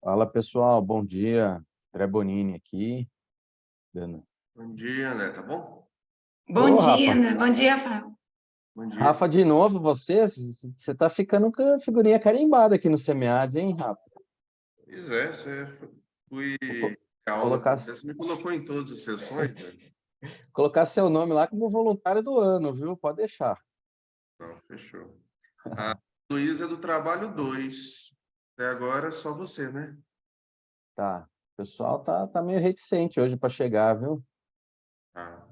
Fala pessoal, bom dia. André Bonini aqui. Bom dia, André, tá bom? Bom Ô, dia, Rafa. Ana. Bom dia, Rafael. Bom dia. Rafa, de novo, você tá ficando com a figurinha carimbada aqui no SEMEAD, hein, Rafa? Pois é, fui Vou co- a aula com colocar, você me colocou em todas as sessões, velho. colocar seu nome lá como voluntário do ano, viu? Pode deixar. Não, fechou. A Luísa é do trabalho 2. Até agora, só você, né? Tá. O pessoal tá meio reticente hoje para chegar, viu? Ah,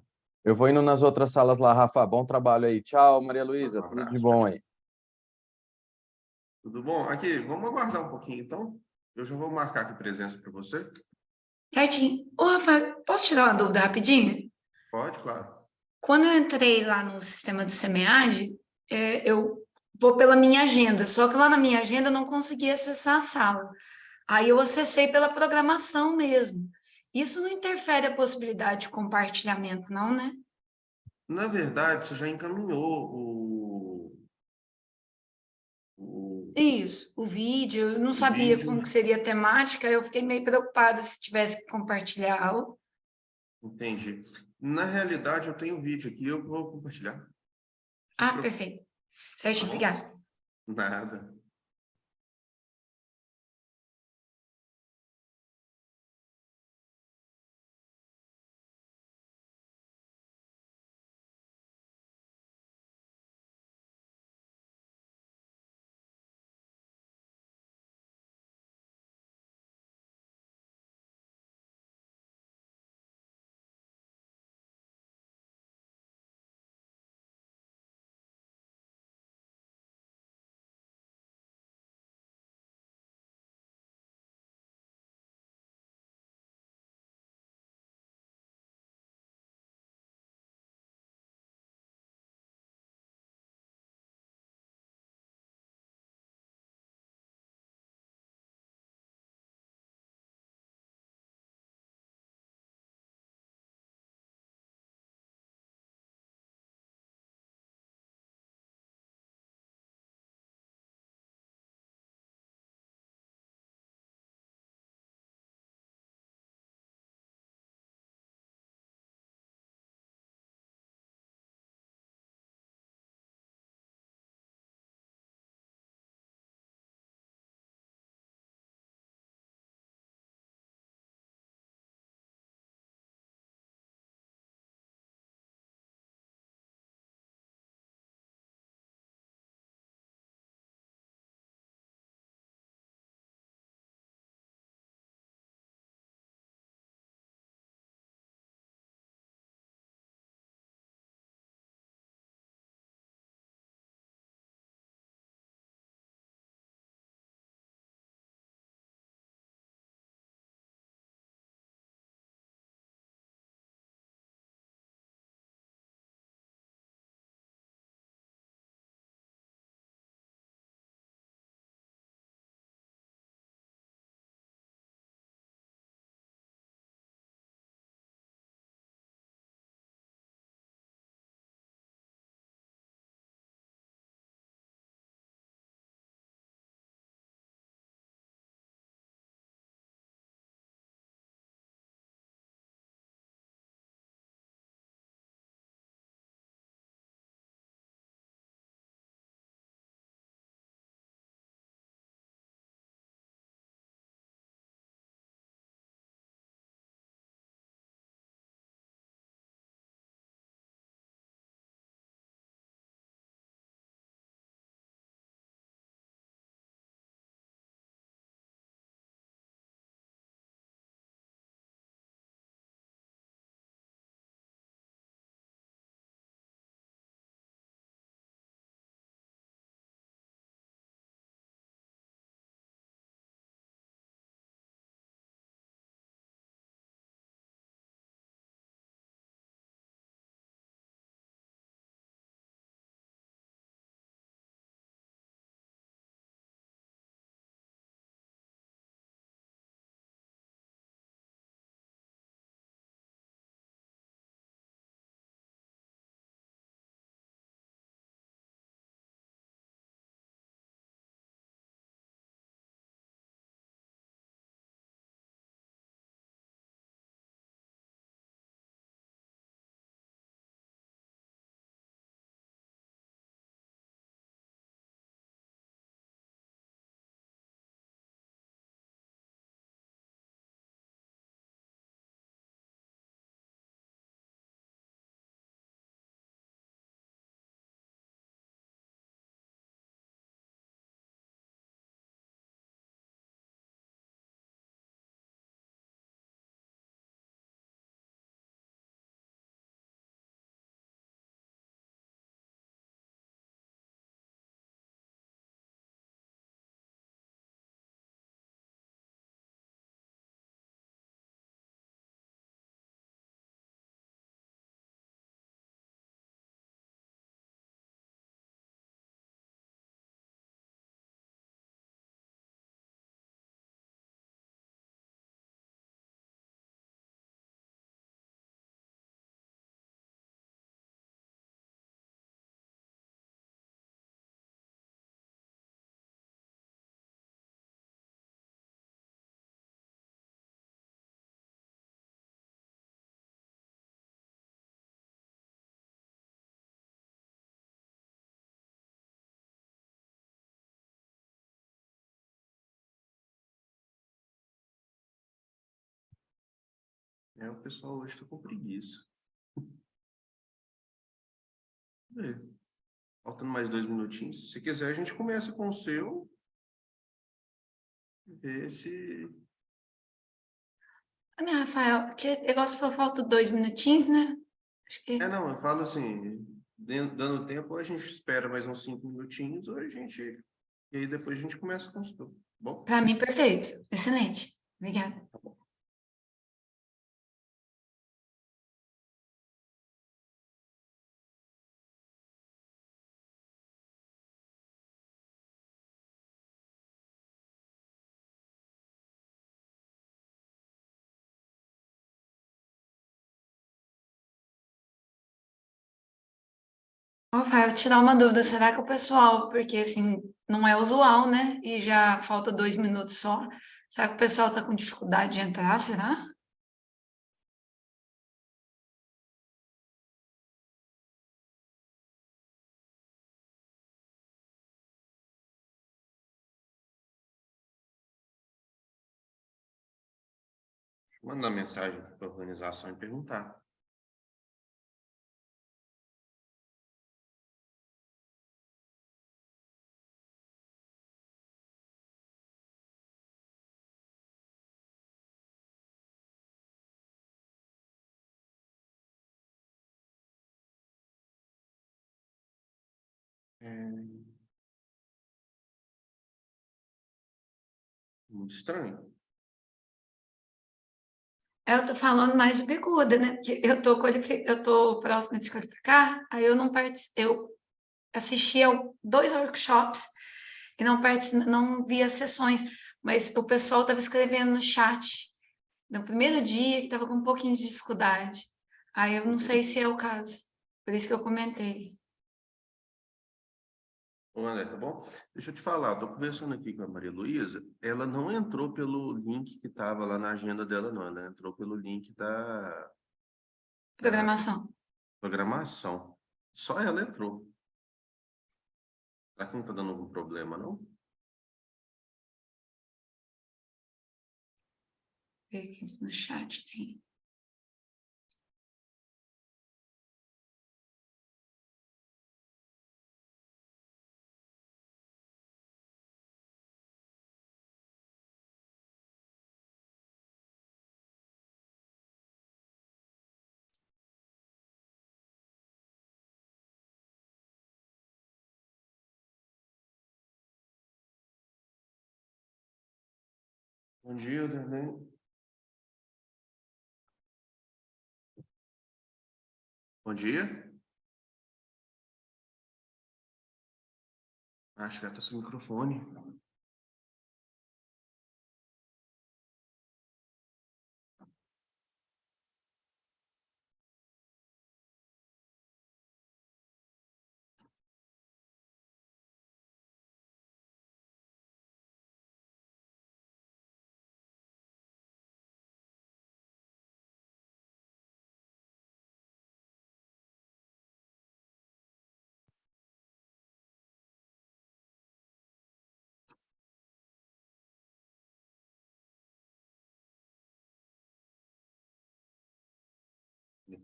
Eu vou indo nas outras salas lá, Rafa. Bom trabalho aí. Tchau, Maria um Luísa. Tudo de abraço. Tchau, bom tchau. aí. Tudo bom? Aqui, vamos aguardar um pouquinho, então. Eu já vou marcar aqui presença para você. Certinho. Ô, Rafael, posso tirar uma dúvida rapidinho? Pode, claro. Quando eu entrei lá no sistema do SEMEAD, eu vou pela minha agenda, só que lá na minha agenda eu não consegui acessar a sala. Aí eu acessei pela programação mesmo. Isso não interfere a possibilidade de compartilhamento, não, né? Na verdade, você já encaminhou o Isso, o vídeo, eu não sabia vídeo. como que seria a temática, eu fiquei meio preocupada se tivesse que compartilhar algo. Entendi. Na realidade, eu tenho um vídeo aqui, eu vou compartilhar. Não se Ah, preocupe, perfeito. tá Certinho, bom? obrigada. Nada. O pessoal hoje está com preguiça. Faltando mais 2 minutinhos. Se quiser, a gente começa com o seu. Ver se... Né, Rafael, porque o negócio falou, falta 2 minutinhos, né? Acho que... não, eu falo assim, dando tempo, a gente espera mais uns 5 minutinhos, ou a gente... E aí depois a gente começa com o seu. Bom? Para mim, perfeito. Excelente. Obrigada. Tá bom. Ô, Rafael, tirar uma dúvida, será que o pessoal, porque assim, não é usual, né? E já falta 2 minutos só. Será que o pessoal está com dificuldade de entrar, será? Mandar mensagem para a organização e perguntar. Muito estranho. Eu tô falando mais de bicuda, né? Porque eu tô próxima de qualificar, aí eu não eu assisti a 2 workshops e não vi as sessões, mas o pessoal estava escrevendo no chat no primeiro dia que estava com um pouquinho de dificuldade. Aí eu não sei se é o caso, por isso que eu comentei. Ô, André, tá bom? Deixa eu te falar, estou conversando aqui com a Maria Luísa, ela não entrou pelo link que estava lá na agenda dela, não. Ela entrou pelo link da Programação. programação. Só ela entrou. Será que não está dando algum problema, não? Vê aqui no chat tem. Bom dia, Darlene. Bom dia. Acho que ela está sem microfone.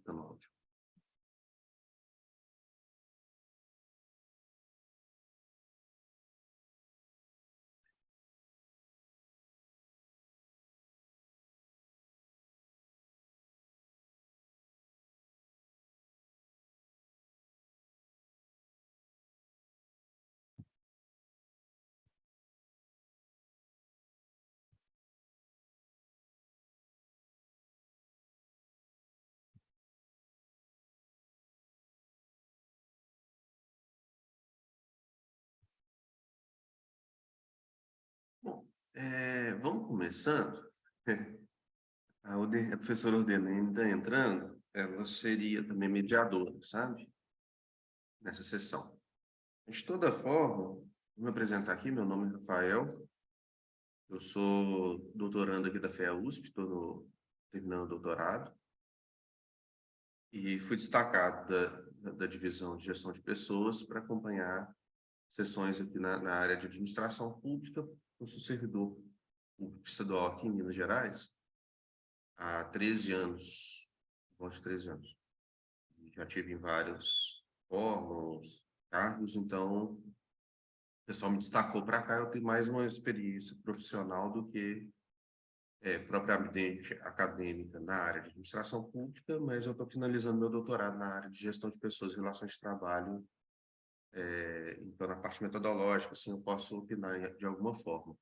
Tá no áudio. Bom, vamos começando. A professora Ordelene está entrando, ela seria também mediadora, sabe? Nessa sessão. De toda forma, vou me apresentar aqui, meu nome é Rafael, eu sou doutorando aqui da FEA-USP, estou terminando o doutorado, e fui destacado da divisão de gestão de pessoas para acompanhar sessões aqui na área de administração pública. Eu sou servidor público estadual aqui em Minas Gerais há 13 anos, mais de 13 anos. Já tive em vários órgãos, cargos, então o pessoal me destacou para cá, eu tenho mais uma experiência profissional do que propriamente acadêmica na área de administração pública, mas eu estou finalizando meu doutorado na área de gestão de pessoas e relações de trabalho, então na parte metodológica, assim, eu posso opinar de alguma forma.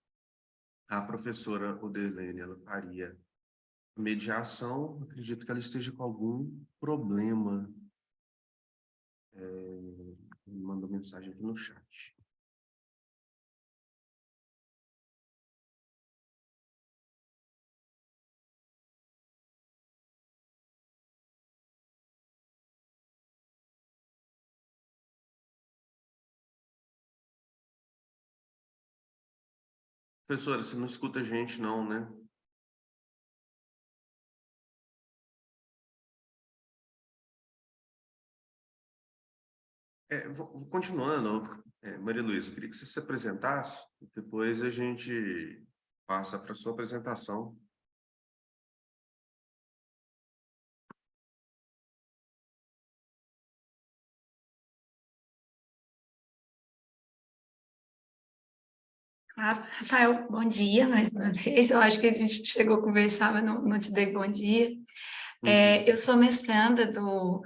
A professora Oderlene, ela faria mediação, acredito que ela esteja com algum problema. Me mandou mensagem aqui no chat. Professora, você não escuta a gente não, né? Continuando, Maria Luísa, eu queria que você se apresentasse, depois a gente passa para a sua apresentação. Claro. Rafael, bom dia mais uma vez. Eu acho que a gente chegou a conversar, mas não te dei bom dia. Eu sou mestranda do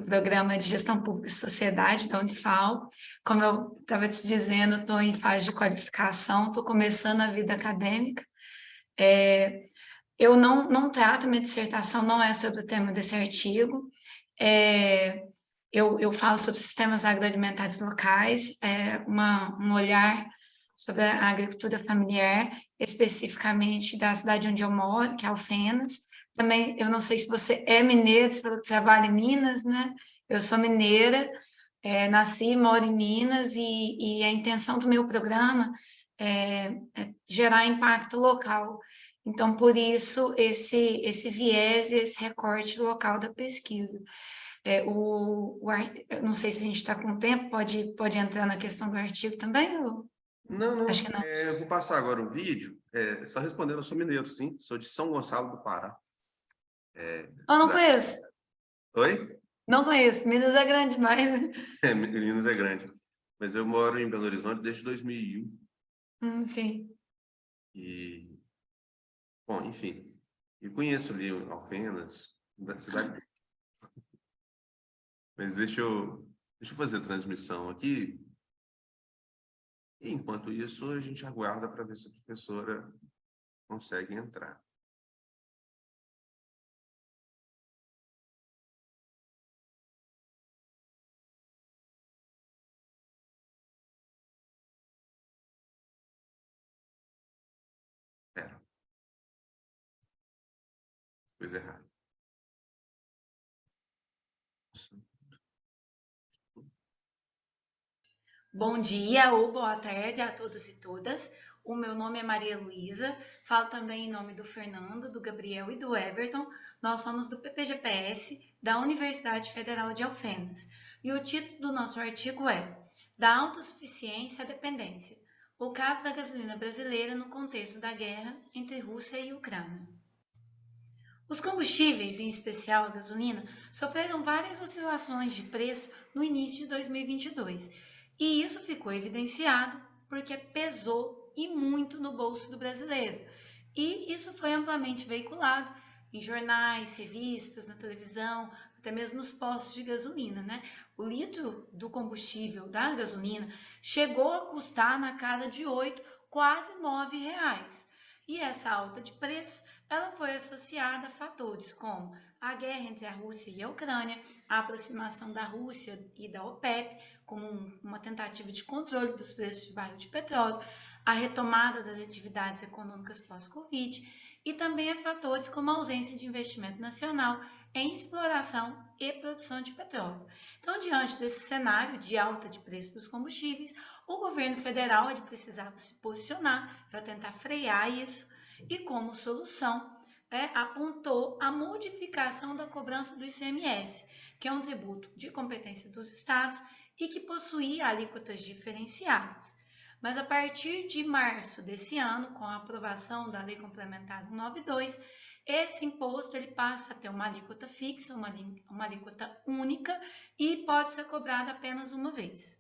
Programa de Gestão Pública e Sociedade da Unifal. Como eu estava te dizendo, estou em fase de qualificação, estou começando a vida acadêmica. Eu não trato, minha dissertação não é sobre o tema desse artigo. Eu falo sobre sistemas agroalimentares locais, um olhar sobre a agricultura familiar, especificamente da cidade onde eu moro, que é Alfenas. Também, eu não sei se você é mineiro, se você trabalha em Minas, né? Eu sou mineira, nasci e moro em Minas, e a intenção do meu programa é gerar impacto local. Então, por isso, esse viés, esse recorte local da pesquisa. Eu não sei se a gente está com tempo, pode entrar na questão do artigo também? Não, Acho que não. eu vou passar agora o vídeo, só respondendo, eu sou mineiro, sim, sou de São Gonçalo do Pará. Eu não conheço, Oi? não conheço. Minas é grande demais, né? Minas é grande, mas eu moro em Belo Horizonte desde 2001, Sim. e, bom, enfim, eu conheço ali Alfenas, da cidade. Mas deixa eu fazer a transmissão aqui. E, enquanto isso, a gente aguarda para ver se a professora consegue entrar. Espera. Coisa errada. Bom dia ou boa tarde a todos e todas. O meu nome é Maria Luísa, falo também em nome do Fernando, do Gabriel e do Everton. Nós somos do PPGPS da Universidade Federal de Alfenas. E o título do nosso artigo é Da autossuficiência à dependência, o caso da gasolina brasileira no contexto da guerra entre Rússia e Ucrânia. Os combustíveis, em especial a gasolina, sofreram várias oscilações de preço no início de 2022, e isso ficou evidenciado porque pesou e muito no bolso do brasileiro. E isso foi amplamente veiculado em jornais, revistas, na televisão, até mesmo nos postos de gasolina, né? O litro do combustível da gasolina chegou a custar na casa de 8, quase R$ 9. E essa alta de preço, ela foi associada a fatores como a guerra entre a Rússia e a Ucrânia, a aproximação da Rússia e da OPEP, como uma tentativa de controle dos preços de barril de petróleo, a retomada das atividades econômicas pós-Covid, e também a fatores como a ausência de investimento nacional em exploração e produção de petróleo. Então, diante desse cenário de alta de preço dos combustíveis, o governo federal precisava se posicionar para tentar frear isso e, como solução, apontou a modificação da cobrança do ICMS, que é um tributo de competência dos estados e que possuía alíquotas diferenciadas. Mas a partir de março desse ano, com a aprovação da Lei Complementar 192, esse imposto ele passa a ter uma alíquota fixa, uma alíquota única e pode ser cobrado apenas uma vez.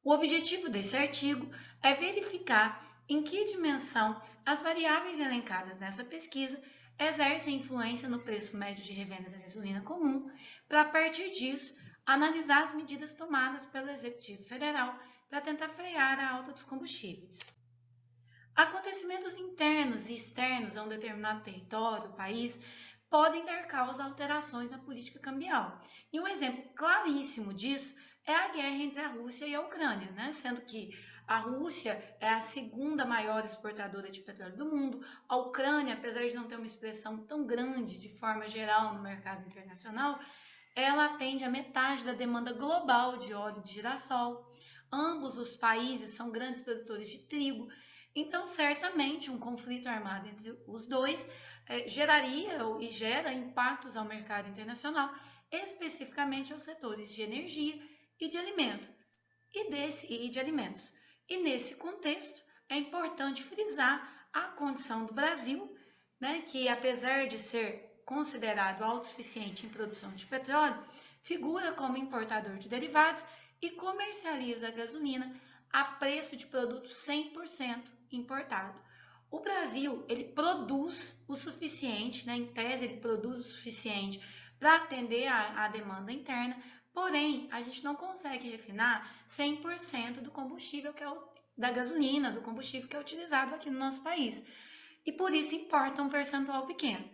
O objetivo desse artigo é verificar em que dimensão as variáveis elencadas nessa pesquisa exercem influência no preço médio de revenda da gasolina comum, para, a partir disso, analisar as medidas tomadas pelo Executivo Federal para tentar frear a alta dos combustíveis. Acontecimentos internos e externos a um determinado território, país, podem dar causa a alterações na política cambial. E um exemplo claríssimo disso é a guerra entre a Rússia e a Ucrânia, né? Sendo que a Rússia é a segunda maior exportadora de petróleo do mundo, a Ucrânia, apesar de não ter uma expressão tão grande de forma geral no mercado internacional, ela atende a metade da demanda global de óleo de girassol. Ambos os países são grandes produtores de trigo, então certamente um conflito armado entre os dois geraria e gera impactos ao mercado internacional, especificamente aos setores de energia e de alimentos. E nesse contexto, é importante frisar a condição do Brasil, né, que apesar de ser considerado autossuficiente em produção de petróleo, figura como importador de derivados e comercializa a gasolina a preço de produto 100% importado. O Brasil, ele produz o suficiente, né, em tese ele produz o suficiente para atender a demanda interna, porém, a gente não consegue refinar 100% do combustível que é da gasolina, do combustível que é utilizado aqui no nosso país. E por isso importa um percentual pequeno.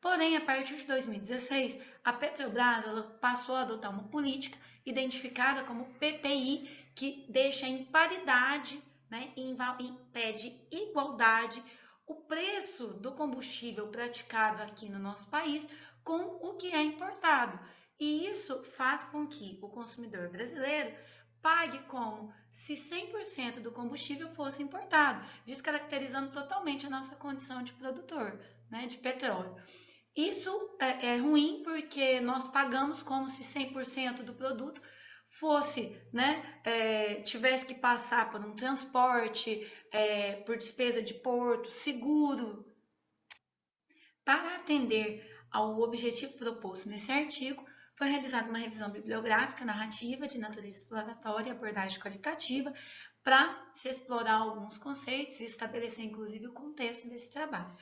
Porém, a partir de 2016, a Petrobras passou a adotar uma política identificada como PPI, que deixa em paridade, né, impede igualdade o preço do combustível praticado aqui no nosso país com o que é importado. E isso faz com que o consumidor brasileiro pague como se 100% do combustível fosse importado, descaracterizando totalmente a nossa condição de produtor, né, de petróleo. Isso é ruim porque nós pagamos como se 100% do produto fosse, né, tivesse que passar por um transporte, por despesa de porto, seguro. Para atender ao objetivo proposto nesse artigo, foi realizada uma revisão bibliográfica, narrativa, de natureza exploratória e abordagem qualitativa, para se explorar alguns conceitos e estabelecer, inclusive, o contexto desse trabalho.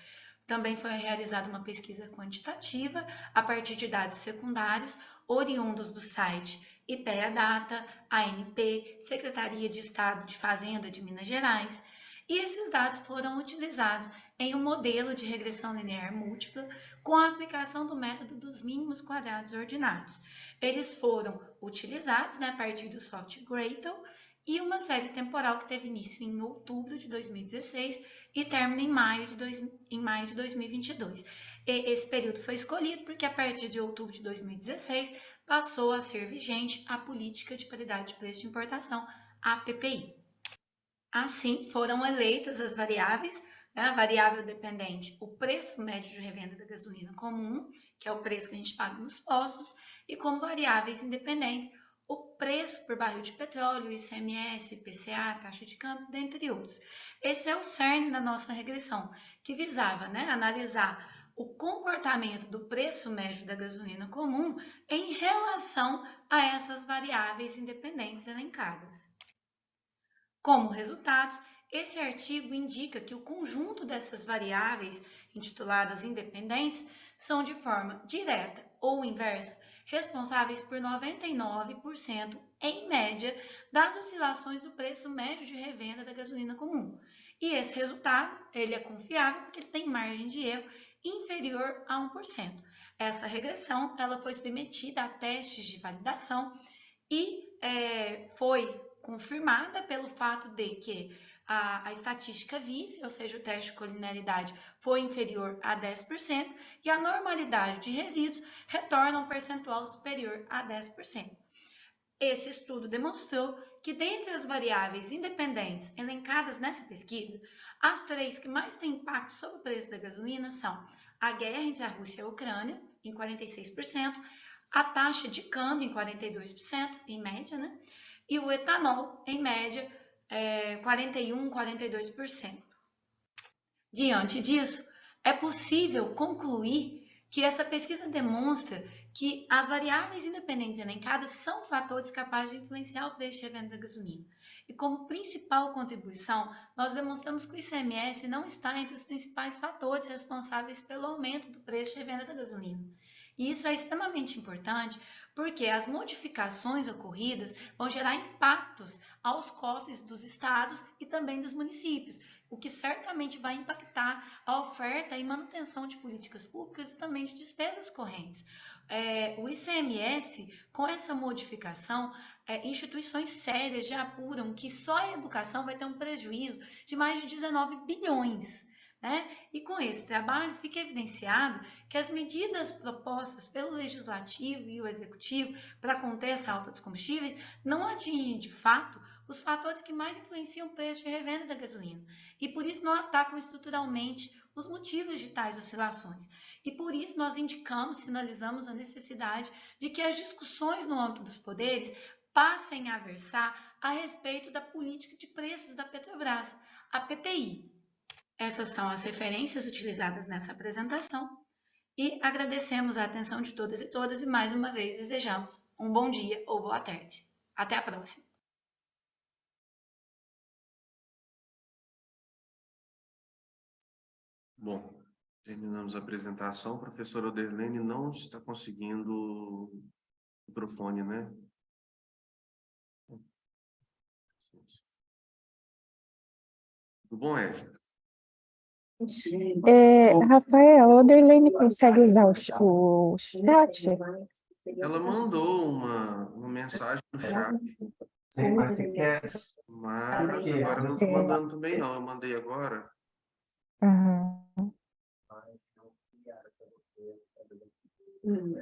Também foi realizada uma pesquisa quantitativa a partir de dados secundários oriundos do site IPEA Data, ANP, Secretaria de Estado de Fazenda de Minas Gerais, e esses dados foram utilizados em um modelo de regressão linear múltipla com a aplicação do método dos mínimos quadrados ordinários. Eles foram utilizados, né, a partir do software Gradle e uma série temporal que teve início em outubro de 2016 e termina em maio de 2022. Esse período foi escolhido porque a partir de outubro de 2016 passou a ser vigente a Política de Paridade de Preço de Importação, a PPI. Assim, foram eleitas as variáveis, né, a variável dependente, o preço médio de revenda da gasolina comum, que é o preço que a gente paga nos postos, e como variáveis independentes, o preço por barril de petróleo, o ICMS, o IPCA, a taxa de câmbio, dentre outros. Esse é o cerne da nossa regressão, que visava, né, analisar o comportamento do preço médio da gasolina comum em relação a essas variáveis independentes elencadas. Como resultados, esse artigo indica que o conjunto dessas variáveis, intituladas independentes, são de forma direta ou inversa responsáveis por 99%, em média, das oscilações do preço médio de revenda da gasolina comum. E esse resultado, ele é confiável porque ele tem margem de erro inferior a 1%. Essa regressão, ela foi submetida a testes de validação e foi confirmada pelo fato de que a estatística VIF, ou seja, o teste de colinearidade, foi inferior a 10% e a normalidade de resíduos retorna um percentual superior a 10%. Esse estudo demonstrou que, dentre as variáveis independentes elencadas nessa pesquisa, as 3 que mais têm impacto sobre o preço da gasolina são a guerra entre a Rússia e a Ucrânia, em 46%, a taxa de câmbio, em 42%, em média, né? E o etanol, em média, 41%, 42%. Diante disso, é possível concluir que essa pesquisa demonstra que as variáveis independentes elencadas são fatores capazes de influenciar o preço de revenda da gasolina. E como principal contribuição, nós demonstramos que o ICMS não está entre os principais fatores responsáveis pelo aumento do preço de revenda da gasolina. E isso é extremamente importante porque as modificações ocorridas vão gerar impactos aos cofres dos estados e também dos municípios, o que certamente vai impactar a oferta e manutenção de políticas públicas e também de despesas correntes. O ICMS, com essa modificação, instituições sérias já apuram que só a educação vai ter um prejuízo de mais de 19 bilhões. Né? E com esse trabalho fica evidenciado que as medidas propostas pelo Legislativo e o Executivo para conter essa alta dos combustíveis não atingem, de fato, os fatores que mais influenciam o preço de revenda da gasolina e por isso não atacam estruturalmente os motivos de tais oscilações. E por isso nós indicamos, sinalizamos a necessidade de que as discussões no âmbito dos poderes passem a versar a respeito da política de preços da Petrobras, a PPI. Essas são as referências utilizadas nessa apresentação e agradecemos a atenção de todas e todas e mais uma vez desejamos um bom dia ou boa tarde. Até a próxima! Bom, terminamos a apresentação. O professor Oderlene não está conseguindo o microfone, né? Tudo bom, Ed? Rafael, a Oderlene consegue usar o chat? Ela mandou uma mensagem no chat, mas agora não está mandando também não. Eu mandei agora. Uhum. Vou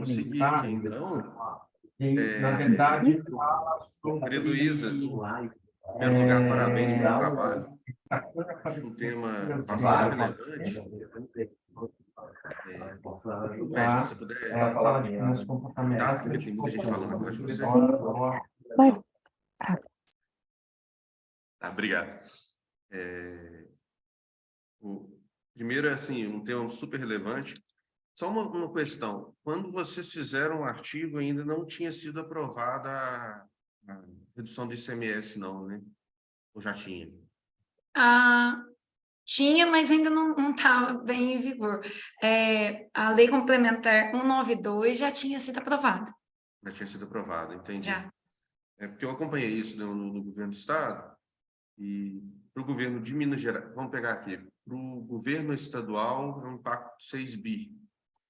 seguir aqui, então. Na verdade, Maria Luísa, em primeiro lugar, parabéns pelo trabalho. Acho um tema bastante relevante. Ed, se você puder, tá, porque tem muita gente falando atrás de você. Tá, obrigado. Primeiro, assim, um tema super relevante. Só uma questão. Quando vocês fizeram o artigo, ainda não tinha sido aprovada a redução do ICMS, não, né? Ou já tinha? Tinha, mas ainda não estava bem em vigor. A Lei Complementar 192 já tinha sido aprovada. Já tinha sido aprovada, entendi. Já. Porque eu acompanhei isso no governo do Estado e para o governo de Minas Gerais, vamos pegar aqui, para o governo estadual é um impacto de 6 bi.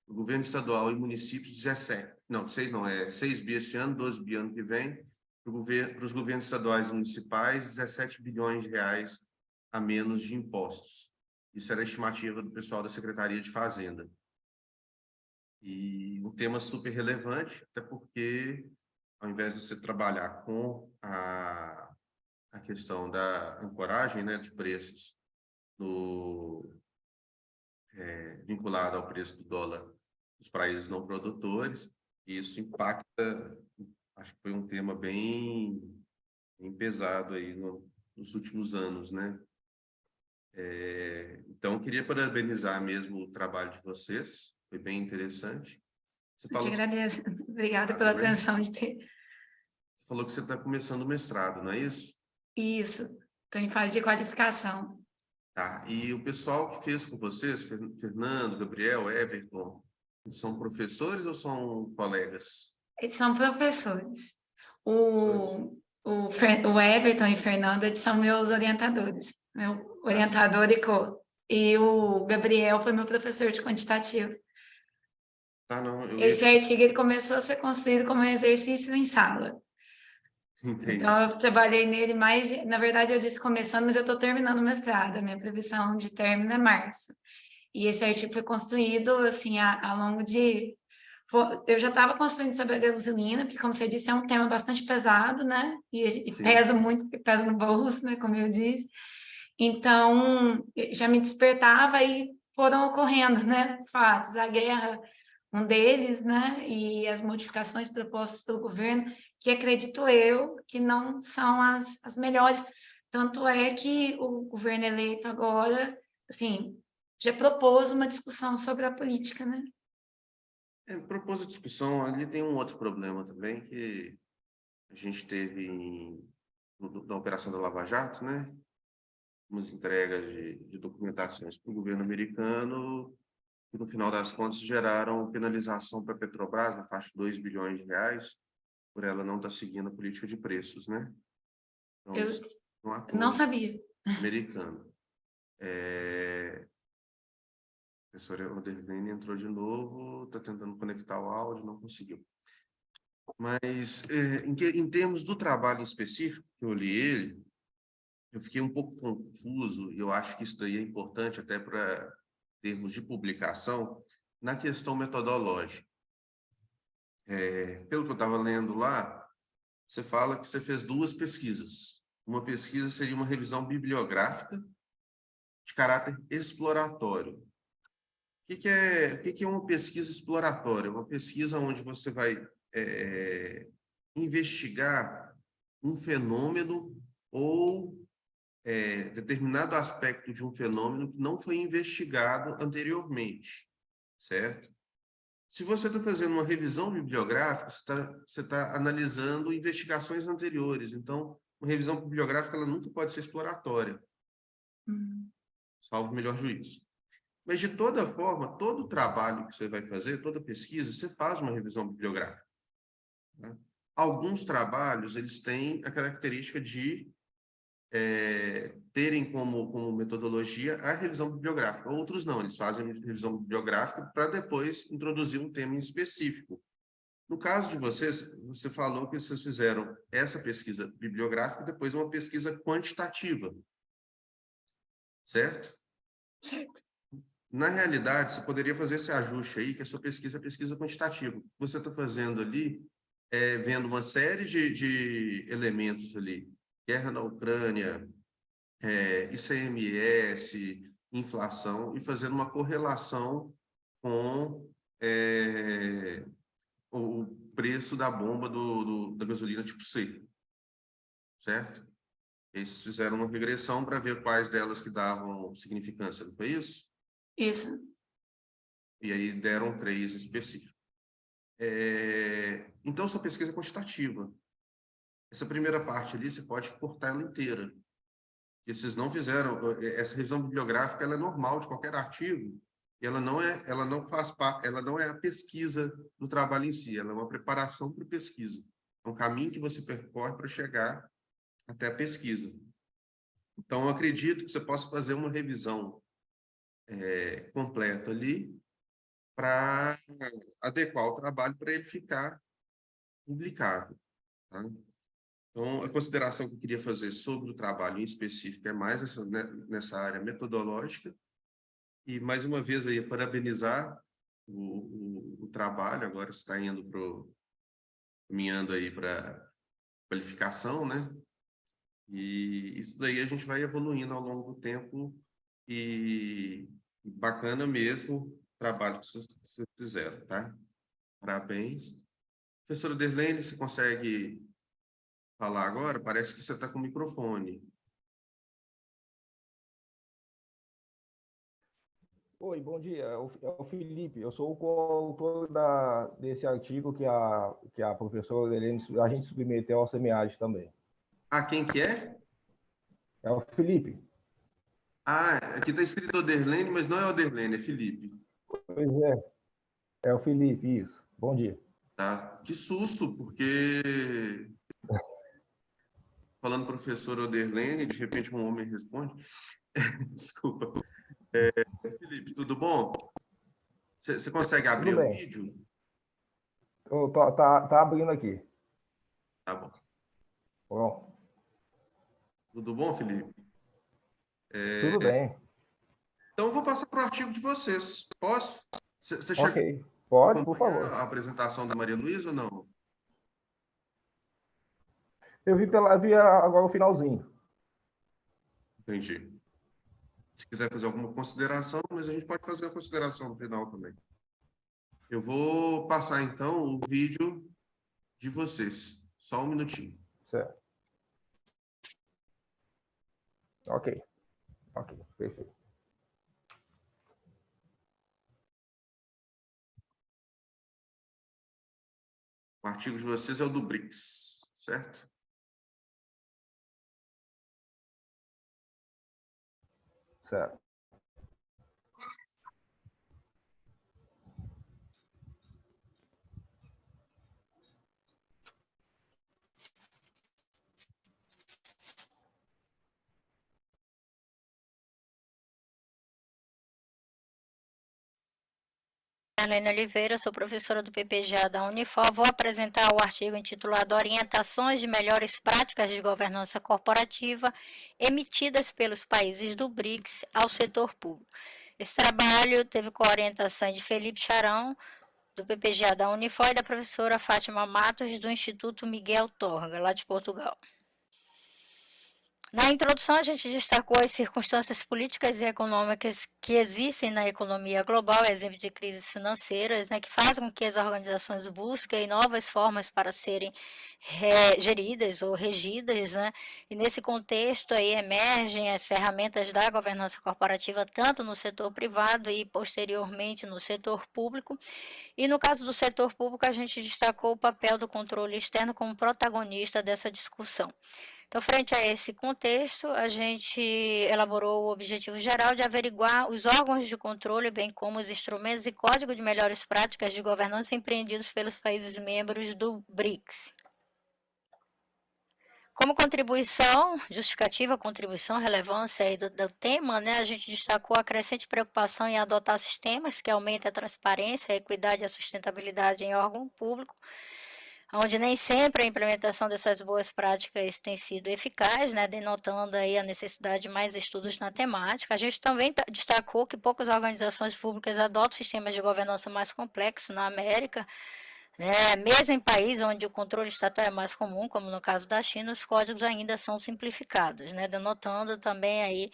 O governo estadual e municípios, 17. Não, 6 não, 6 bi esse ano, 12 bi ano que vem. Para os governos estaduais e municipais, 17 bilhões de reais a menos de impostos. Isso era a estimativa do pessoal da Secretaria de Fazenda. E um tema super relevante, até porque, ao invés de você trabalhar com a questão da ancoragem, né, de preços vinculado ao preço do dólar dos países não produtores, isso impacta, acho que foi um tema bem pesado aí nos últimos anos, né? Então, queria parabenizar mesmo o trabalho de vocês, foi bem interessante. Eu te agradeço, obrigada pela atenção de ter... Você falou que você está começando o mestrado, não é isso? Isso, estou em fase de qualificação. Tá, e o pessoal que fez com vocês, Fernando, Gabriel, Everton, são professores ou são colegas? Eles são professores. O Everton e Fernando, eles são meus orientadores. Meu orientador e o Gabriel foi meu professor de quantitativo. Não, Esse artigo ele começou a ser construído como um exercício em sala. Entendi. Então, eu trabalhei nele na verdade, eu disse começando, mas eu estou terminando o mestrado. A minha previsão de término é março. E esse artigo foi construído, assim, ao longo de... Eu já estava construindo sobre a gasolina, porque, como você disse, é um tema bastante pesado, né? E pesa muito, porque pesa no bolso, né? Como eu disse. Então, já me despertava e foram ocorrendo, né? Fatos. A guerra um deles, né? E as modificações propostas pelo governo, que acredito eu que não são as melhores. Tanto é que o governo eleito agora, assim, já propôs uma discussão sobre a política, né? Propôs a discussão, ali tem um outro problema também, que a gente teve na operação da Lava Jato, né? Umas entregas de documentações para o governo americano, que no final das contas geraram penalização para a Petrobras, na faixa de 2 bilhões de reais, por ela não estar seguindo a política de preços, né? Então, Eu isso é um não acordo sabia. americano. A professora Oderlene entrou de novo, está tentando conectar o áudio, não conseguiu. Mas, em termos do trabalho específico, que eu li ele, eu fiquei um pouco confuso, e eu acho que isso daí é importante até para termos de publicação, na questão metodológica. Pelo que eu estava lendo lá, você fala que você fez 2 pesquisas. Uma pesquisa seria uma revisão bibliográfica de caráter exploratório. O que é uma pesquisa exploratória? Uma pesquisa onde você vai investigar um fenômeno ou determinado aspecto de um fenômeno que não foi investigado anteriormente, certo? Se você está fazendo uma revisão bibliográfica, você tá analisando investigações anteriores. Então, uma revisão bibliográfica ela nunca pode ser exploratória, salvo o melhor juízo. Mas, de toda forma, todo trabalho que você vai fazer, toda pesquisa, você faz uma revisão bibliográfica, né? Alguns trabalhos, eles têm a característica de terem como metodologia a revisão bibliográfica. Outros não, eles fazem revisão bibliográfica para depois introduzir um tema em específico. No caso de vocês, você falou que vocês fizeram essa pesquisa bibliográfica e depois uma pesquisa quantitativa, certo? Certo. Na realidade, você poderia fazer esse ajuste aí, que a sua pesquisa é pesquisa quantitativa. O que você está fazendo ali é vendo uma série de elementos ali, guerra na Ucrânia, ICMS, inflação, e fazendo uma correlação com o preço da bomba da gasolina tipo C, certo? Eles fizeram uma regressão para ver quais delas que davam significância, não foi isso? Isso. E aí deram 3 específicos. Então, sua pesquisa é quantitativa. Essa primeira parte ali, você pode cortar ela inteira. E vocês não fizeram, essa revisão bibliográfica, ela é normal de qualquer artigo, e ela não faz parte, ela não é a pesquisa do trabalho em si, ela é uma preparação para a pesquisa. É um caminho que você percorre para chegar até a pesquisa. Então, eu acredito que você possa fazer uma revisão completa ali para adequar o trabalho para ele ficar publicável, tá? Então, a consideração que eu queria fazer sobre o trabalho em específico é mais nessa área metodológica. E, mais uma vez, aí, parabenizar o trabalho. Agora está caminhando aí para qualificação, né? E isso daí a gente vai evoluindo ao longo do tempo. E bacana mesmo o trabalho que vocês fizeram, tá? Parabéns. Professora Derlene, você consegue falar agora? Parece que você está com o microfone. Oi, bom dia. É o Felipe. Eu sou o coautor desse artigo que a professora Helene, a gente submeteu ao SEMEAD também. Ah, quem que é? É o Felipe. Ah, aqui está escrito Oderlene, mas não é Oderlene, é Felipe. Pois é o Felipe, isso. Bom dia. Tá? Que susto, porque falando professor Oderlene, de repente um homem responde. Desculpa. Felipe, tudo bom? Você consegue abrir Tudo o bem. vídeo? Tá abrindo aqui. Tá bom. Bom, Tudo bom, Felipe? tudo bem. Então, eu vou passar para o artigo de vocês. Posso? Você chegou Ok. a Pode, por acompanhar favor. a apresentação da Maria Luísa ou não? Eu vi agora o finalzinho. Entendi. Se quiser fazer alguma consideração, mas a gente pode fazer a consideração no final também. Eu vou passar, então, o vídeo de vocês. Só um minutinho. Certo. Ok. Ok, perfeito. O artigo de vocês é o do BRICS, certo? Certo. Marlene Oliveira, sou professora do PPGA da Unifor. Vou apresentar o artigo intitulado Orientações de Melhores Práticas de Governança Corporativa emitidas pelos países do BRICS ao setor público. Esse trabalho teve coorientação de Felipe Charão, do PPGA da Unifor, e da professora Fátima Matos, do Instituto Miguel Torga, lá de Portugal. Na introdução, a gente destacou as circunstâncias políticas e econômicas que existem na economia global, exemplo de crises financeiras, né, que fazem com que as organizações busquem novas formas para serem geridas ou regidas, né, e nesse contexto aí emergem as ferramentas da governança corporativa, tanto no setor privado e posteriormente no setor público. E no caso do setor público, a gente destacou o papel do controle externo como protagonista dessa discussão. Então, frente a esse contexto, a gente elaborou o objetivo geral de averiguar os órgãos de controle, bem como os instrumentos e código de melhores práticas de governança empreendidos pelos países membros do BRICS. Como contribuição, justificativa, contribuição, relevância aí do tema, né, a gente destacou a crescente preocupação em adotar sistemas que aumentem a transparência, a equidade e a sustentabilidade em órgão público, onde nem sempre a implementação dessas boas práticas tem sido eficaz, né, denotando aí a necessidade de mais estudos na temática. A gente também destacou que poucas organizações públicas adotam sistemas de governança mais complexos na América, né, mesmo em países onde o controle estatal é mais comum, como no caso da China, os códigos ainda são simplificados, né, denotando também aí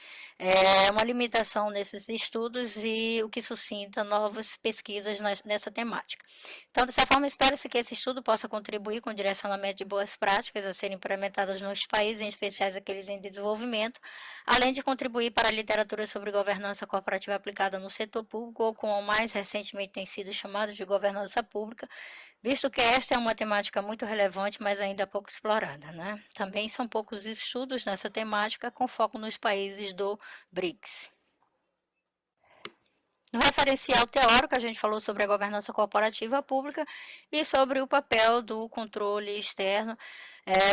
uma limitação nesses estudos e o que suscita novas pesquisas nessa temática. Então, dessa forma, espera-se que esse estudo possa contribuir com o direcionamento de boas práticas a serem implementadas nos países, em especial aqueles em desenvolvimento, além de contribuir para a literatura sobre governança corporativa aplicada no setor público, ou como mais recentemente tem sido chamado de governança pública, visto que esta é uma temática muito relevante, mas ainda pouco explorada, né? Também são poucos estudos nessa temática com foco nos países do BRICS. No referencial teórico, a gente falou sobre a governança corporativa pública e sobre o papel do controle externo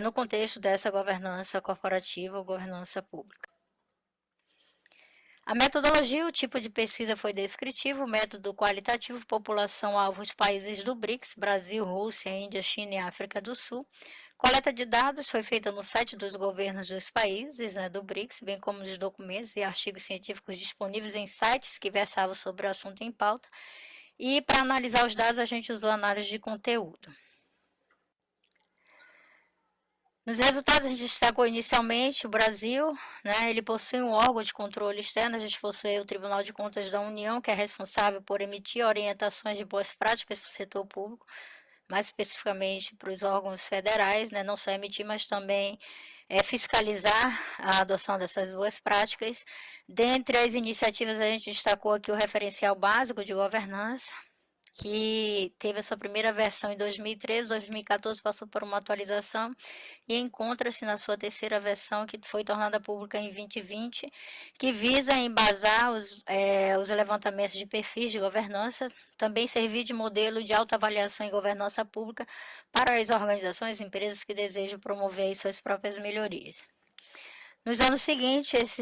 no contexto dessa governança corporativa ou governança pública. A metodologia, o tipo de pesquisa foi descritivo, o método qualitativo, população-alvo, os países do BRICS, Brasil, Rússia, Índia, China e África do Sul. Coleta de dados foi feita no site dos governos dos países, né, do BRICS, bem como dos documentos e artigos científicos disponíveis em sites que versavam sobre o assunto em pauta. E para analisar os dados, a gente usou análise de conteúdo. Nos resultados, a gente destacou inicialmente o Brasil, né, ele possui um órgão de controle externo, a gente possui o Tribunal de Contas da União, que é responsável por emitir orientações de boas práticas para o setor público, mais especificamente para os órgãos federais, né, não só emitir, mas também fiscalizar a adoção dessas boas práticas. Dentre as iniciativas, a gente destacou aqui o referencial básico de governança, que teve a sua primeira versão em 2013, 2014 passou por uma atualização e encontra-se na sua terceira versão, que foi tornada pública em 2020, que visa embasar os levantamentos de perfis de governança, também servir de modelo de autoavaliação em governança pública para as organizações e empresas que desejam promover suas próprias melhorias. Nos anos seguintes,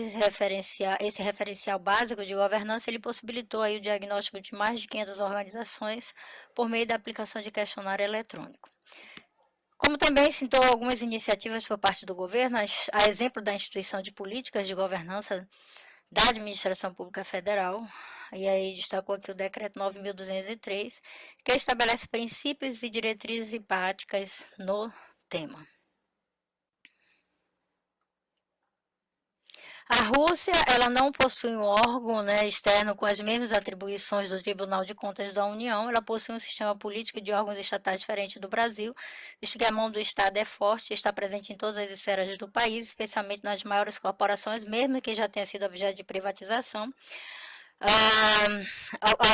esse referencial básico de governança, ele possibilitou aí o diagnóstico de mais de 500 organizações por meio da aplicação de questionário eletrônico. Como também citou algumas iniciativas por parte do governo, a exemplo da instituição de políticas de governança da Administração Pública Federal, e aí destacou aqui o Decreto 9.203, que estabelece princípios e diretrizes e práticas no tema. A Rússia, ela não possui um órgão, né, externo com as mesmas atribuições do Tribunal de Contas da União. Ela possui um sistema político de órgãos estatais diferente do Brasil, visto que a mão do Estado é forte e está presente em todas as esferas do país, especialmente nas maiores corporações, mesmo que já tenha sido objeto de privatização.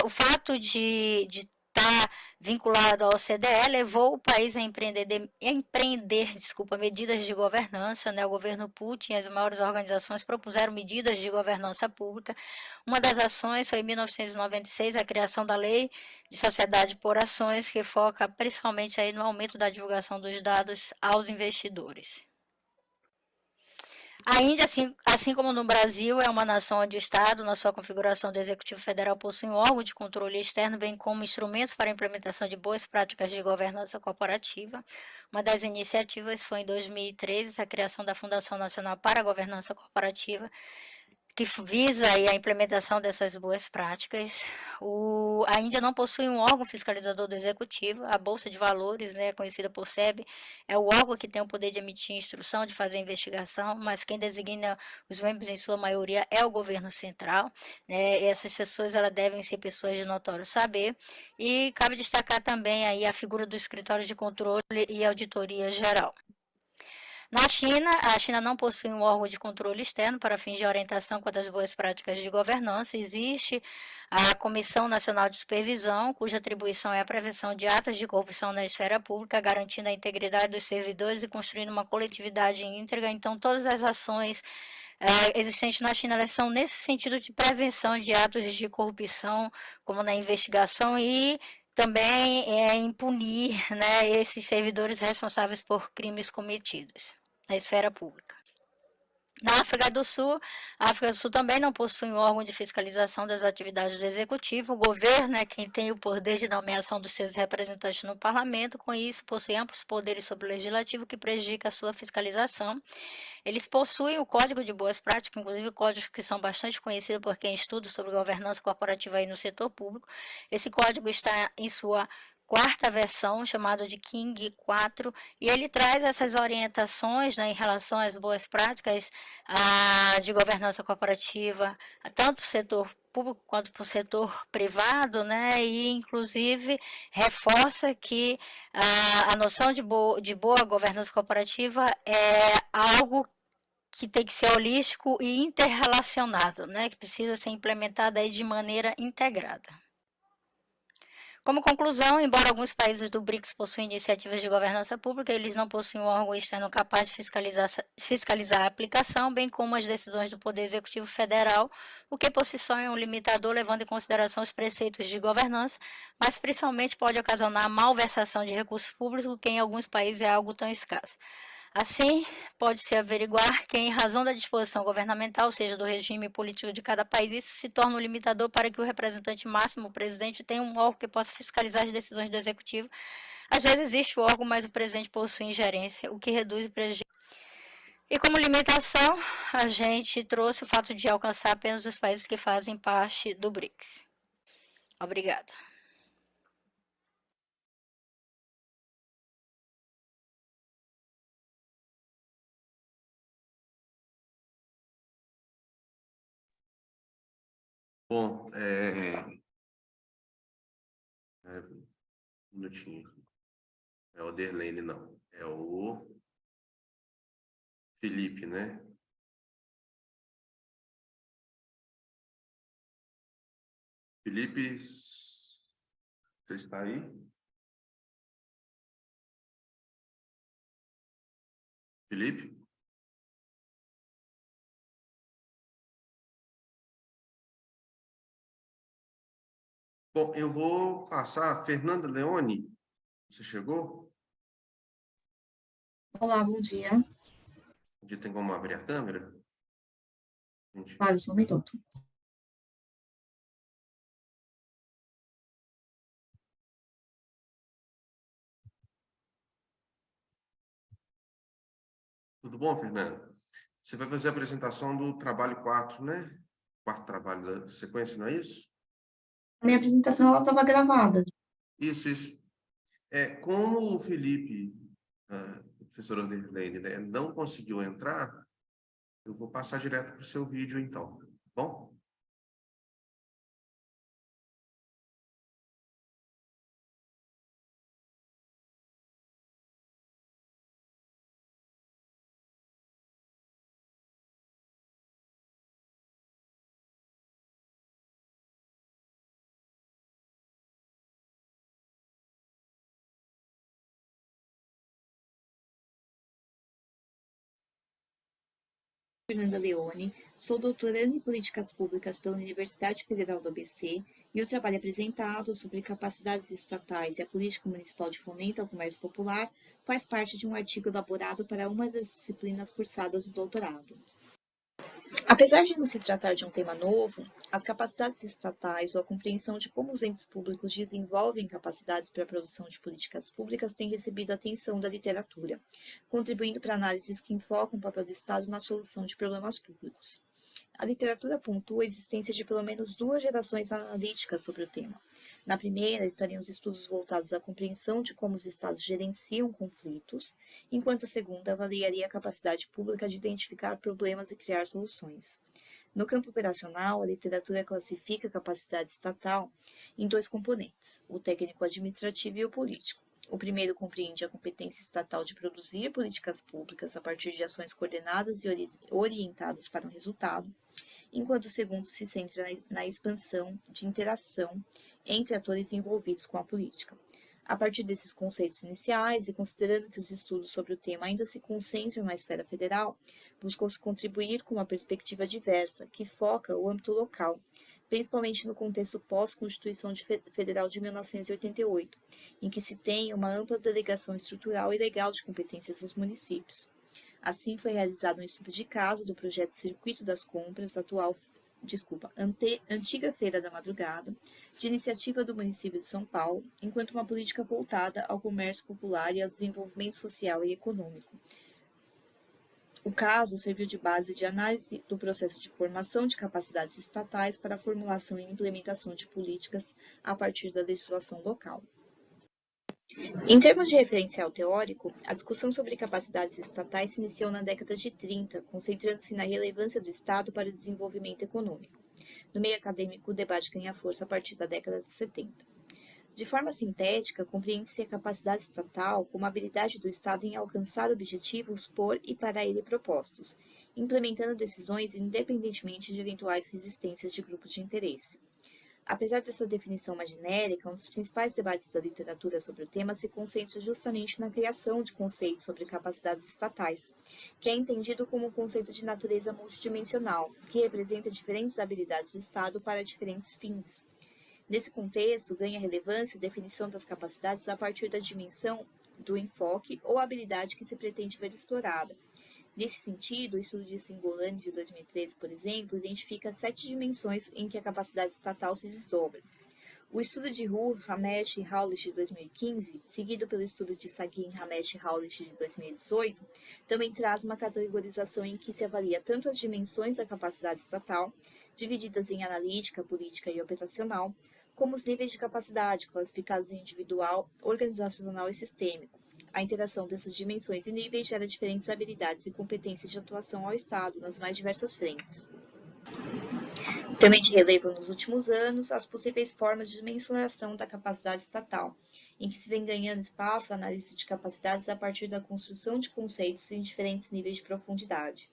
O fato de estar vinculado ao OCDE levou o país a empreender medidas de governança, né? O governo Putin e as maiores organizações propuseram medidas de governança pública. Uma das ações foi em 1996 a criação da Lei de Sociedade por Ações, que foca principalmente aí no aumento da divulgação dos dados aos investidores. A Índia, assim como no Brasil, é uma nação onde o Estado, na sua configuração do Executivo Federal, possui um órgão de controle externo, bem como instrumentos para a implementação de boas práticas de governança corporativa. Uma das iniciativas foi, em 2013, a criação da Fundação Nacional para a Governança Corporativa, que visa aí a implementação dessas boas práticas. A Índia não possui um órgão fiscalizador do executivo. A Bolsa de Valores, né, conhecida por SEBI, é o órgão que tem o poder de emitir instrução, de fazer investigação, mas quem designa os membros, em sua maioria, é o governo central, né? E essas pessoas elas devem ser pessoas de notório saber. E cabe destacar também aí a figura do escritório de controle e auditoria geral. Na China, a China não possui um órgão de controle externo para fins de orientação quanto às boas práticas de governança. Existe a Comissão Nacional de Supervisão, cuja atribuição é a prevenção de atos de corrupção na esfera pública, garantindo a integridade dos servidores e construindo uma coletividade íntegra. Então, todas as ações existentes na China, elas são nesse sentido de prevenção de atos de corrupção, como na investigação e também em punir, né, esses servidores responsáveis por crimes cometidos na esfera pública. Na África do Sul, a África do Sul também não possui um órgão de fiscalização das atividades do executivo. O governo é quem tem o poder de nomeação dos seus representantes no parlamento, com isso possui amplos poderes sobre o legislativo que prejudica a sua fiscalização. Eles possuem o Código de Boas Práticas, inclusive códigos que são bastante conhecidos por quem estuda sobre governança corporativa aí no setor público. Esse código está em sua quarta versão, chamada de King 4, e ele traz essas orientações, né, em relação às boas práticas de governança corporativa, tanto para o setor público quanto para o setor privado, né, e inclusive reforça que a noção de boa governança corporativa é algo que tem que ser holístico e interrelacionado, né, que precisa ser implementado aí de maneira integrada. Como conclusão, embora alguns países do BRICS possuem iniciativas de governança pública, eles não possuem um órgão externo capaz de fiscalizar a aplicação, bem como as decisões do Poder Executivo Federal, o que por si só é um limitador, levando em consideração os preceitos de governança, mas principalmente pode ocasionar malversação de recursos públicos, que em alguns países é algo tão escasso. Assim, pode-se averiguar que, em razão da disposição governamental, ou seja, do regime político de cada país, isso se torna um limitador para que o representante máximo, o presidente, tenha um órgão que possa fiscalizar as decisões do executivo. Às vezes existe o órgão, mas o presidente possui ingerência, o que reduz o prejuízo. E como limitação, a gente trouxe o fato de alcançar apenas os países que fazem parte do BRICS. Obrigada. Bom, um minutinho. É o Derlene, não. É o Felipe, né? Felipe, você está aí? Felipe? Bom, eu vou passar. Fernanda Leone, você chegou? Olá, bom dia. Tem como abrir a câmera? Gente. Claro, só um minuto. Tudo bom, Fernanda? Você vai fazer a apresentação do trabalho 4, né? Quarto trabalho da sequência, não é isso? A minha apresentação ela estava gravada. Isso. Como o Felipe, a professora Derlene, né, não conseguiu entrar, Eu vou passar direto para o seu vídeo, então. Tá bom? Fernanda Leone, sou doutoranda em Políticas Públicas pela Universidade Federal do ABC e o trabalho apresentado sobre capacidades estatais e a política municipal de fomento ao comércio popular faz parte de um artigo elaborado para uma das disciplinas cursadas no doutorado. Apesar de não se tratar de um tema novo, as capacidades estatais ou a compreensão de como os entes públicos desenvolvem capacidades para a produção de políticas públicas tem recebido a atenção da literatura, contribuindo para análises que enfocam o papel do Estado na solução de problemas públicos. A literatura pontua a existência de pelo menos 2 gerações analíticas sobre o tema. Na primeira, estariam os estudos voltados à compreensão de como os estados gerenciam conflitos, enquanto a segunda avaliaria a capacidade pública de identificar problemas e criar soluções. No campo operacional, a literatura classifica a capacidade estatal em 2 componentes, o técnico-administrativo e o político. O primeiro compreende a competência estatal de produzir políticas públicas a partir de ações coordenadas e orientadas para um resultado, enquanto o segundo se centra na expansão de interação entre atores envolvidos com a política. A partir desses conceitos iniciais e considerando que os estudos sobre o tema ainda se concentram na esfera federal, buscou-se contribuir com uma perspectiva diversa, que foca o âmbito local, principalmente no contexto pós-Constituição Federal de 1988, em que se tem uma ampla delegação estrutural e legal de competências dos municípios. Assim, foi realizado um estudo de caso do projeto Circuito das Compras, antiga Feira da Madrugada, de iniciativa do município de São Paulo, enquanto uma política voltada ao comércio popular e ao desenvolvimento social e econômico. O caso serviu de base de análise do processo de formação de capacidades estatais para a formulação e implementação de políticas a partir da legislação local. Em termos de referencial teórico, a discussão sobre capacidades estatais se iniciou na década de 30, concentrando-se na relevância do Estado para o desenvolvimento econômico. No meio acadêmico, o debate ganha força a partir da década de 70. De forma sintética, compreende-se a capacidade estatal como a habilidade do Estado em alcançar objetivos por e para ele propostos, implementando decisões independentemente de eventuais resistências de grupos de interesse. Apesar dessa definição mais genérica, um dos principais debates da literatura sobre o tema se concentra justamente na criação de conceitos sobre capacidades estatais, que é entendido como um conceito de natureza multidimensional, que representa diferentes habilidades do Estado para diferentes fins. Nesse contexto, ganha relevância a definição das capacidades a partir da dimensão do enfoque ou habilidade que se pretende ver explorada. Nesse sentido, o estudo de Cingolani, de 2013, por exemplo, identifica 7 dimensões em que a capacidade estatal se desdobra. O estudo de Hu, Hamesh e Hawlish, de 2015, seguido pelo estudo de Saguin, Hamesh e Hawlish, de 2018, também traz uma categorização em que se avalia tanto as dimensões da capacidade estatal, divididas em analítica, política e operacional, como os níveis de capacidade, classificados em individual, organizacional e sistêmico. A interação dessas dimensões e níveis gera diferentes habilidades e competências de atuação ao Estado nas mais diversas frentes. Também de relevo nos últimos anos, as possíveis formas de mensuração da capacidade estatal, em que se vem ganhando espaço a análise de capacidades a partir da construção de conceitos em diferentes níveis de profundidade.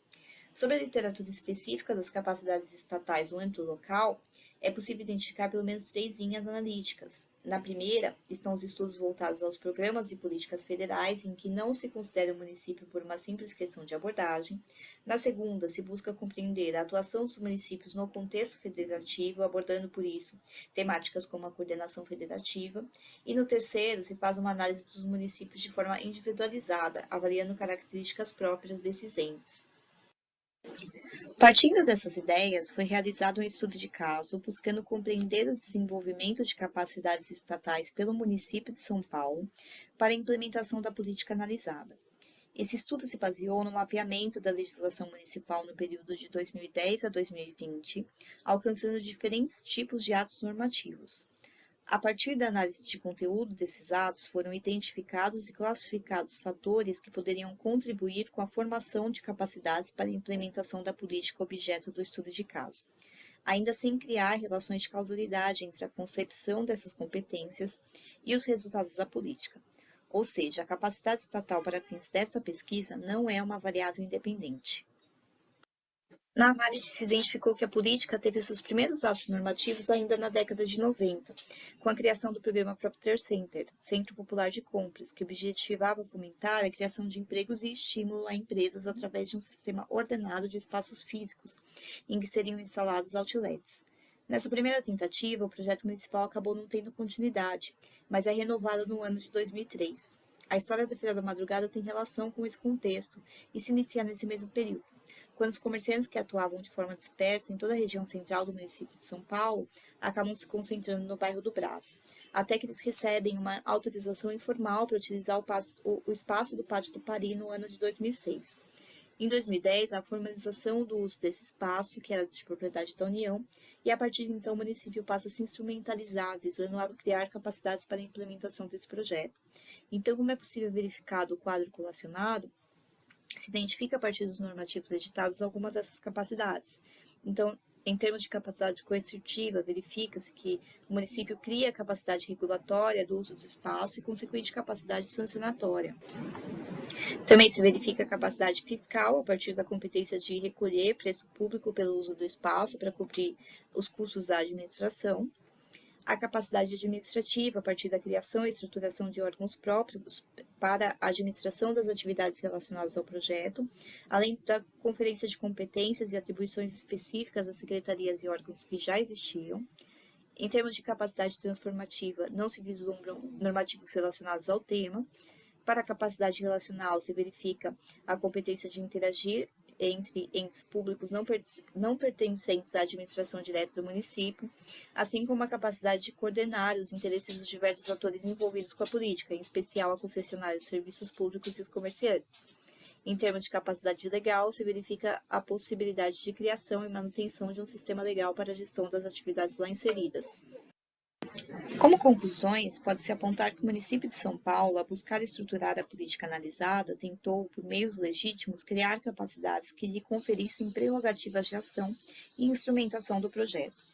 Sobre a literatura específica das capacidades estatais no âmbito local, é possível identificar pelo menos 3 linhas analíticas. Na primeira, estão os estudos voltados aos programas e políticas federais, em que não se considera o município por uma simples questão de abordagem. Na segunda, se busca compreender a atuação dos municípios no contexto federativo, abordando, por isso, temáticas como a coordenação federativa. E no terceiro, se faz uma análise dos municípios de forma individualizada, avaliando características próprias desses entes. Partindo dessas ideias, foi realizado um estudo de caso buscando compreender o desenvolvimento de capacidades estatais pelo município de São Paulo para a implementação da política analisada. Esse estudo se baseou no mapeamento da legislação municipal no período de 2010 a 2020, alcançando diferentes tipos de atos normativos. A partir da análise de conteúdo desses atos, foram identificados e classificados fatores que poderiam contribuir com a formação de capacidades para a implementação da política objeto do estudo de caso, ainda sem criar relações de causalidade entre a concepção dessas competências e os resultados da política. Ou seja, a capacidade estatal para fins desta pesquisa não é uma variável independente. Na análise se identificou que a política teve seus primeiros atos normativos ainda na década de 90, com a criação do programa Procter Center, Centro Popular de Compras, que objetivava fomentar a criação de empregos e estímulo a empresas através de um sistema ordenado de espaços físicos, em que seriam instalados outlets. Nessa primeira tentativa, o projeto municipal acabou não tendo continuidade, mas é renovado no ano de 2003. A história da Feira da Madrugada tem relação com esse contexto e se inicia nesse mesmo período, quando os comerciantes que atuavam de forma dispersa em toda a região central do município de São Paulo acabam se concentrando no bairro do Brás, até que eles recebem uma autorização informal para utilizar o espaço do Pátio do Pari no ano de 2006. Em 2010, a formalização do uso desse espaço, que era de propriedade da União, e a partir de então o município passa a se instrumentalizar, visando criar capacidades para a implementação desse projeto. Então, como é possível verificar do quadro colacionado, se identifica a partir dos normativos editados alguma dessas capacidades. Então, em termos de capacidade coercitiva, verifica-se que o município cria a capacidade regulatória do uso do espaço e consequente capacidade sancionatória. Também se verifica a capacidade fiscal a partir da competência de recolher preço público pelo uso do espaço para cobrir os custos da administração. A capacidade administrativa a partir da criação e estruturação de órgãos próprios para a administração das atividades relacionadas ao projeto, além da conferência de competências e atribuições específicas às secretarias e órgãos que já existiam. Em termos de capacidade transformativa, não se vislumbram normativos relacionados ao tema. Para a capacidade relacional, se verifica a competência de interagir entre entes públicos não pertencentes à administração direta do município, assim como a capacidade de coordenar os interesses dos diversos atores envolvidos com a política, em especial a concessionária de serviços públicos e os comerciantes. Em termos de capacidade legal, se verifica a possibilidade de criação e manutenção de um sistema legal para a gestão das atividades lá inseridas. Como conclusões, pode-se apontar que o município de São Paulo, a buscar estruturar a política analisada, tentou, por meios legítimos, criar capacidades que lhe conferissem prerrogativas de ação e instrumentação do projeto.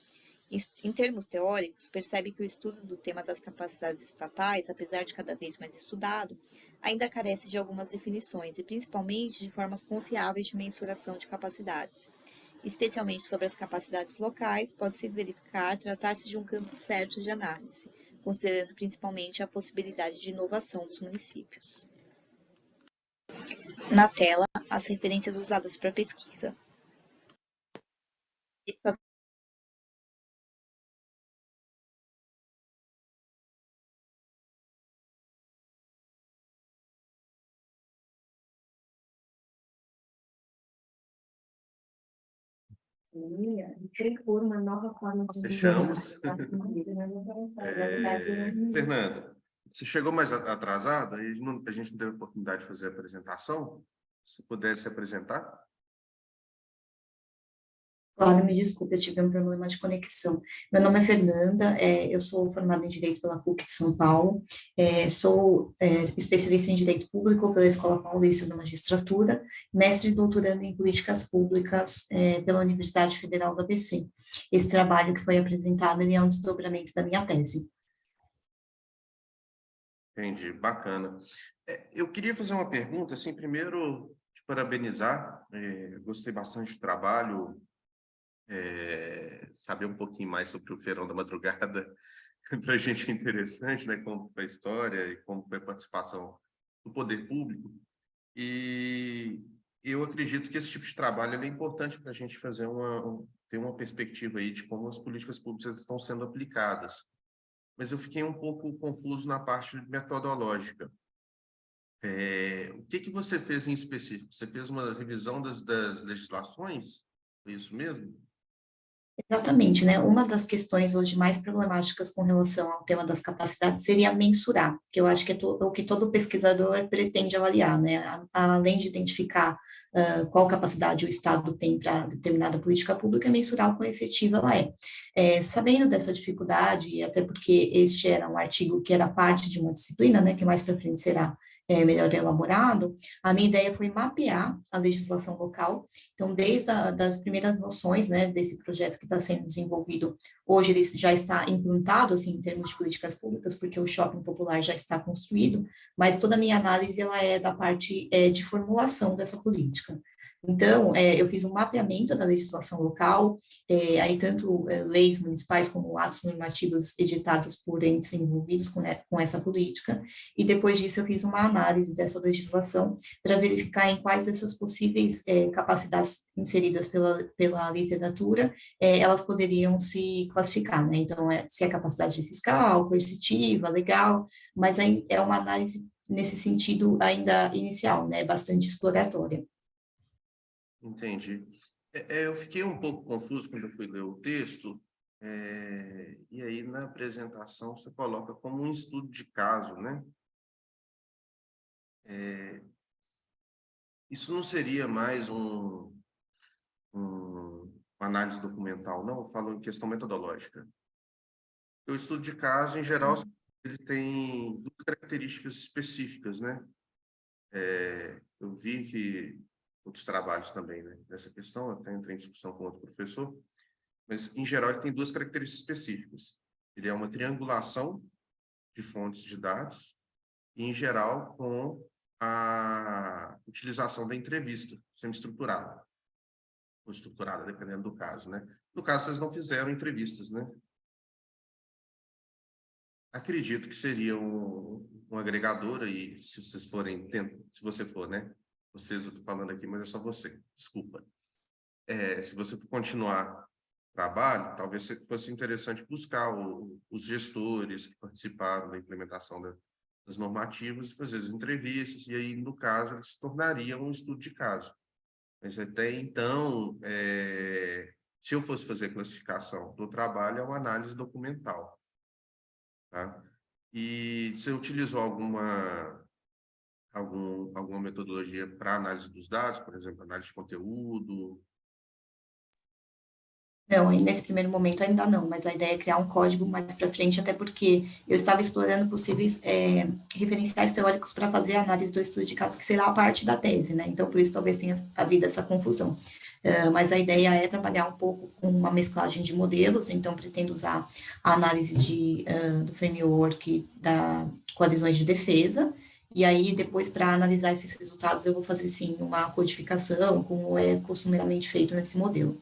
Em termos teóricos, percebe que o estudo do tema das capacidades estatais, apesar de cada vez mais estudado, ainda carece de algumas definições e, principalmente, de formas confiáveis de mensuração de capacidades. Especialmente sobre as capacidades locais, pode-se verificar tratar-se de um campo fértil de análise, considerando principalmente a possibilidade de inovação dos municípios. Na tela, as referências usadas para a pesquisa. Fechamos. Fernanda, você chegou mais atrasada e a gente não teve oportunidade de fazer a apresentação. Se pudesse se apresentar. Claro, me desculpe, eu tive um problema de conexão. Meu nome é Fernanda, eu sou formada em Direito pela PUC de São Paulo, sou especialista em Direito Público pela Escola Paulista da Magistratura, mestre e doutorando em Políticas Públicas pela Universidade Federal do ABC. Esse trabalho que foi apresentado ele é um desdobramento da minha tese. Entendi, bacana. Eu queria fazer uma pergunta, assim, primeiro, te parabenizar, gostei bastante do trabalho, saber um pouquinho mais sobre o Feirão da Madrugada, para a gente é interessante, né, como foi a história e como foi a participação do poder público, e eu acredito que esse tipo de trabalho é importante para a gente fazer ter uma perspectiva aí de como as políticas públicas estão sendo aplicadas. Mas eu fiquei um pouco confuso na parte metodológica. O que você fez em específico? Você fez uma revisão das legislações? Foi isso mesmo? Exatamente, né? Uma das questões hoje mais problemáticas com relação ao tema das capacidades seria mensurar, que eu acho que é o que todo pesquisador pretende avaliar, né? Além de identificar qual capacidade o Estado tem para determinada política pública, mensurar o quão efetiva ela é. Sabendo dessa dificuldade, e até porque este era um artigo que era parte de uma disciplina, né? Que mais para frente será melhor elaborado, a minha ideia foi mapear a legislação local. Então, desde das primeiras noções, né, desse projeto que está sendo desenvolvido, hoje ele já está implantado, assim, em termos de políticas públicas, porque o shopping popular já está construído, mas toda a minha análise, ela é da parte de formulação dessa política. Então, eu fiz um mapeamento da legislação local, aí tanto leis municipais como atos normativos editados por entes envolvidos com essa política, e depois disso eu fiz uma análise dessa legislação para verificar em quais dessas possíveis capacidades inseridas pela literatura, elas poderiam se classificar, né? Então, se é capacidade fiscal, coercitiva, legal, mas aí é uma análise nesse sentido ainda inicial, né? Bastante exploratória. Entendi. Eu fiquei um pouco confuso quando eu fui ler o texto, e aí na apresentação você coloca como um estudo de caso, né? Isso não seria mais uma análise documental, não? Eu falo em questão metodológica. O estudo de caso, em geral, ele tem duas características específicas, né? Eu vi que outros trabalhos também, né, nessa questão, até entrei em discussão com outro professor, mas, em geral, ele tem duas características específicas. Ele é uma triangulação de fontes de dados, e, em geral, com a utilização da entrevista semi-estruturada, ou estruturada, dependendo do caso, né? No caso, vocês não fizeram entrevistas, né? Acredito que seria um agregador, e se vocês forem, se você for, né? Vocês, eu estou falando aqui, mas é só você, desculpa. Se você for continuar o trabalho, talvez fosse interessante buscar os gestores que participaram da implementação das normativas, fazer as entrevistas, e aí, no caso, eles se tornariam um estudo de caso. Mas até então, se eu fosse fazer a classificação do trabalho, é uma análise documental. Tá? E você utilizou alguma metodologia para análise dos dados, por exemplo, análise de conteúdo? Não, e nesse primeiro momento ainda não, mas a ideia é criar um código mais para frente, até porque eu estava explorando possíveis referenciais teóricos para fazer a análise do estudo de caso, que será a parte da tese, né? Então, por isso talvez tenha havido essa confusão. Mas a ideia é trabalhar um pouco com uma mesclagem de modelos, então pretendo usar a análise do framework da coalizões de defesa, e aí depois para analisar esses resultados eu vou fazer sim uma codificação, como é costumeiramente feito nesse modelo.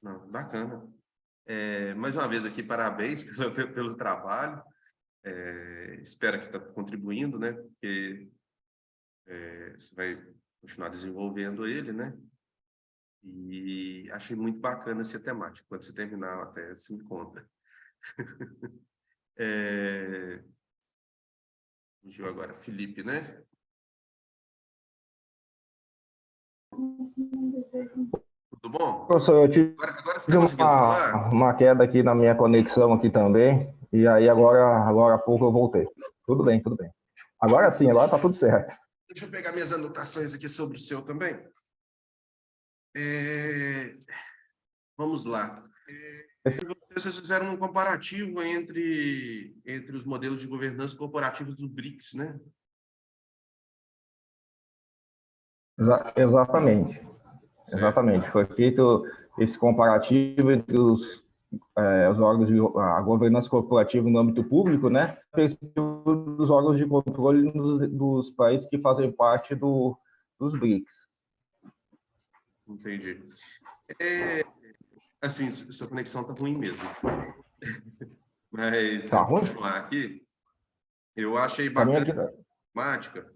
Não, bacana. Mais uma vez aqui, parabéns pelo trabalho. Espero que está contribuindo, né? Porque você vai continuar desenvolvendo ele, né? E achei muito bacana essa temática. Quando você terminar até se me conta. Fugiu agora, Felipe, né? Tudo bom? Professor, eu tive Agora você está conseguindo falar? uma queda aqui na minha conexão aqui também, e aí agora há pouco eu voltei. Tudo bem, tudo bem. Agora sim, agora está tudo certo. Deixa eu pegar minhas anotações aqui sobre o seu também. Vamos lá. Vocês fizeram um comparativo entre os modelos de governança corporativos do BRICS, né? Exatamente. Exatamente. Foi feito esse comparativo entre os órgãos de a governança corporativa no âmbito público, né? Dos órgãos de controle dos países que fazem parte dos BRICS. Entendi. Assim, sua conexão está ruim mesmo. Mas, tá ruim? Continuar aqui, eu achei bacana a matemática.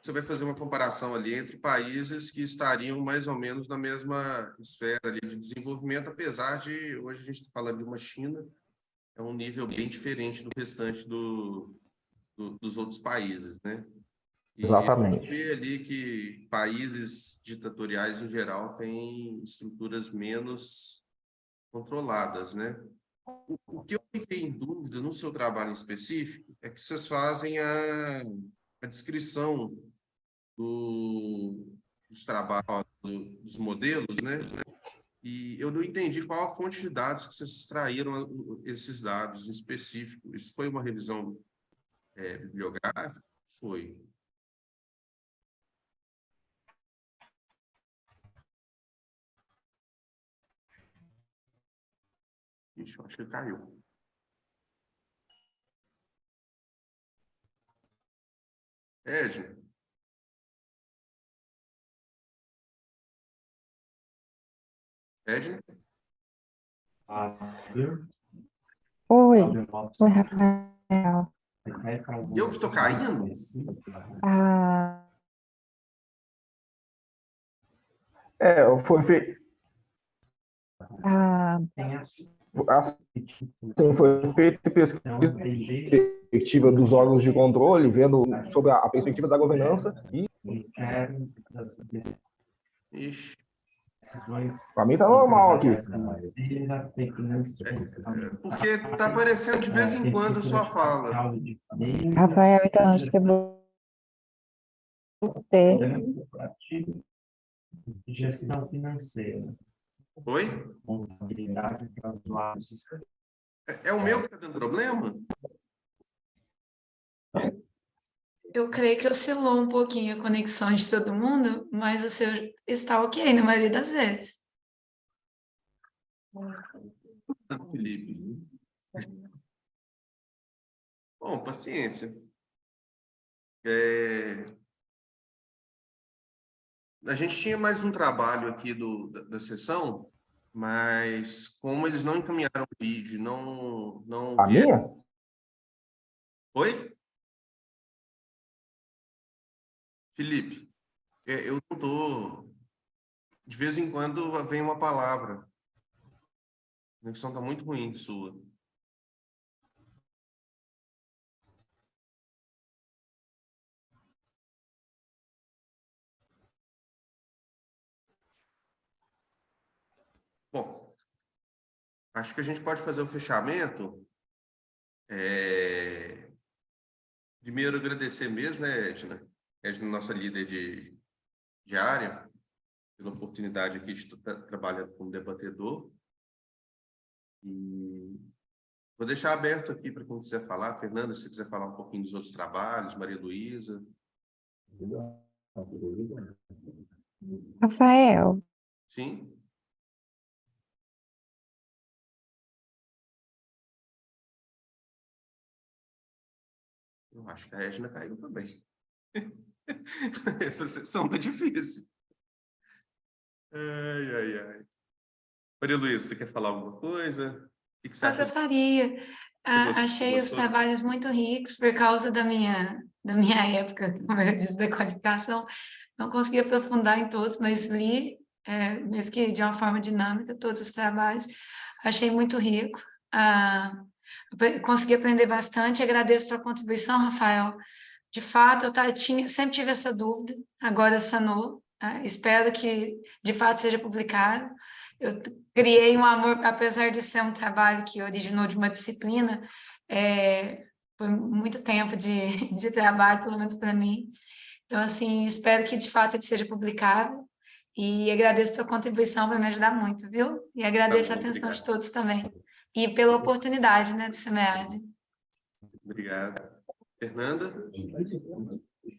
Você vai fazer uma comparação ali entre países que estariam mais ou menos na mesma esfera ali de desenvolvimento, apesar de hoje a gente está falando de uma China, é um nível bem diferente do restante dos outros países, né? E Exatamente. a gente vê ali que países ditatoriais, em geral, têm estruturas menos controladas, né? O que eu fiquei em dúvida no seu trabalho em específico é que vocês fazem a descrição dos trabalhos, dos modelos, né? E eu não entendi qual a fonte de dados que vocês extraíram esses dados em específico. Isso foi uma revisão bibliográfica? Foi. Ixi, eu acho que caiu. Edna, Edna? Oi, oi, Rafael. Eu que estou caindo? Ah, Foi feito. ah, Assim, foi feita perspectiva dos órgãos de controle, vendo sobre a perspectiva da governança, e Ixi. para mim tá normal aqui. Porque está aparecendo de vez em quando a sua fala. Rafael, então acho que você. Gestão financeira. Oi? Contabilidade para usuários. É o meu que está dando problema? Eu creio que oscilou um pouquinho a conexão de todo mundo, mas o seu está ok na maioria das vezes. Felipe. Bom, paciência. A gente tinha mais um trabalho aqui da sessão, mas como eles não encaminharam o vídeo, não A vieram... minha? Oi? Felipe, eu não estou... De vez em quando vem uma palavra. A conexão está muito ruim sua. Bom, acho que a gente pode fazer o fechamento. Primeiro, agradecer mesmo, né, Edna? Edna, nossa líder de área, pela oportunidade aqui de estar trabalhando como debatedor. E vou deixar aberto aqui para quem quiser falar. Fernanda, se quiser falar um pouquinho dos outros trabalhos, Maria Luísa. Rafael, Sim? Eu acho que a Edna caiu também. Essa sessão tá difícil. Ai, ai, ai. Maria Luísa, você quer falar alguma coisa? O que você Eu acha? gostaria. Achei os Gostou? trabalhos muito ricos por causa da minha época, como eu disse, da qualificação. Não consegui aprofundar em todos, mas li, mesmo que de uma forma dinâmica, todos os trabalhos. Achei muito rico. Consegui aprender bastante. Agradeço pela contribuição, Rafael. De fato, sempre tive essa dúvida, agora sanou. Espero que, de fato, seja publicado. Eu criei um amor, apesar de ser um trabalho que originou de uma disciplina, foi muito tempo de trabalho, pelo menos para mim. Então, assim, espero que, de fato, ele seja publicado. E agradeço a tua contribuição, vai me ajudar muito, viu? E agradeço a atenção de todos também. E pela oportunidade, né, do SEMEAD. Obrigado. Fernanda?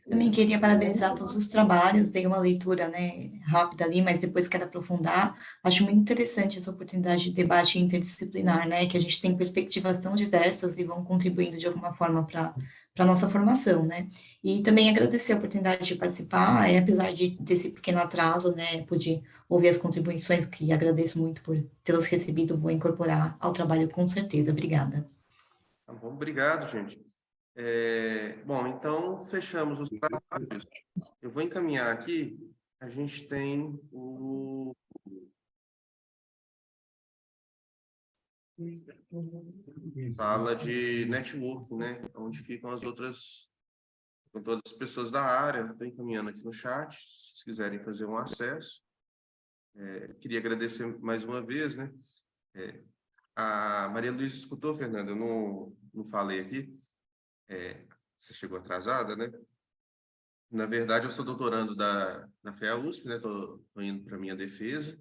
Também queria parabenizar todos os trabalhos, dei uma leitura, né, rápida ali, mas depois quero aprofundar. Acho muito interessante essa oportunidade de debate interdisciplinar, né, que a gente tem perspectivas tão diversas e vão contribuindo de alguma forma para a nossa formação, né. E também agradecer a oportunidade de participar, apesar desse pequeno atraso, né, pude ouvir as contribuições, que agradeço muito por tê-las recebido, vou incorporar ao trabalho com certeza. Obrigada. Tá bom, obrigado, gente. Bom, então, fechamos os trabalhos. Eu vou encaminhar aqui. A gente tem sala de network, né? Onde ficam as outras com todas as pessoas da área, estou encaminhando aqui no chat, se vocês quiserem fazer um acesso. Queria agradecer mais uma vez, né? A Maria Luísa escutou, Fernanda, eu não falei aqui, você chegou atrasada, né? Na verdade, eu sou doutorando da FEA-USP, né? Estou indo para a minha defesa.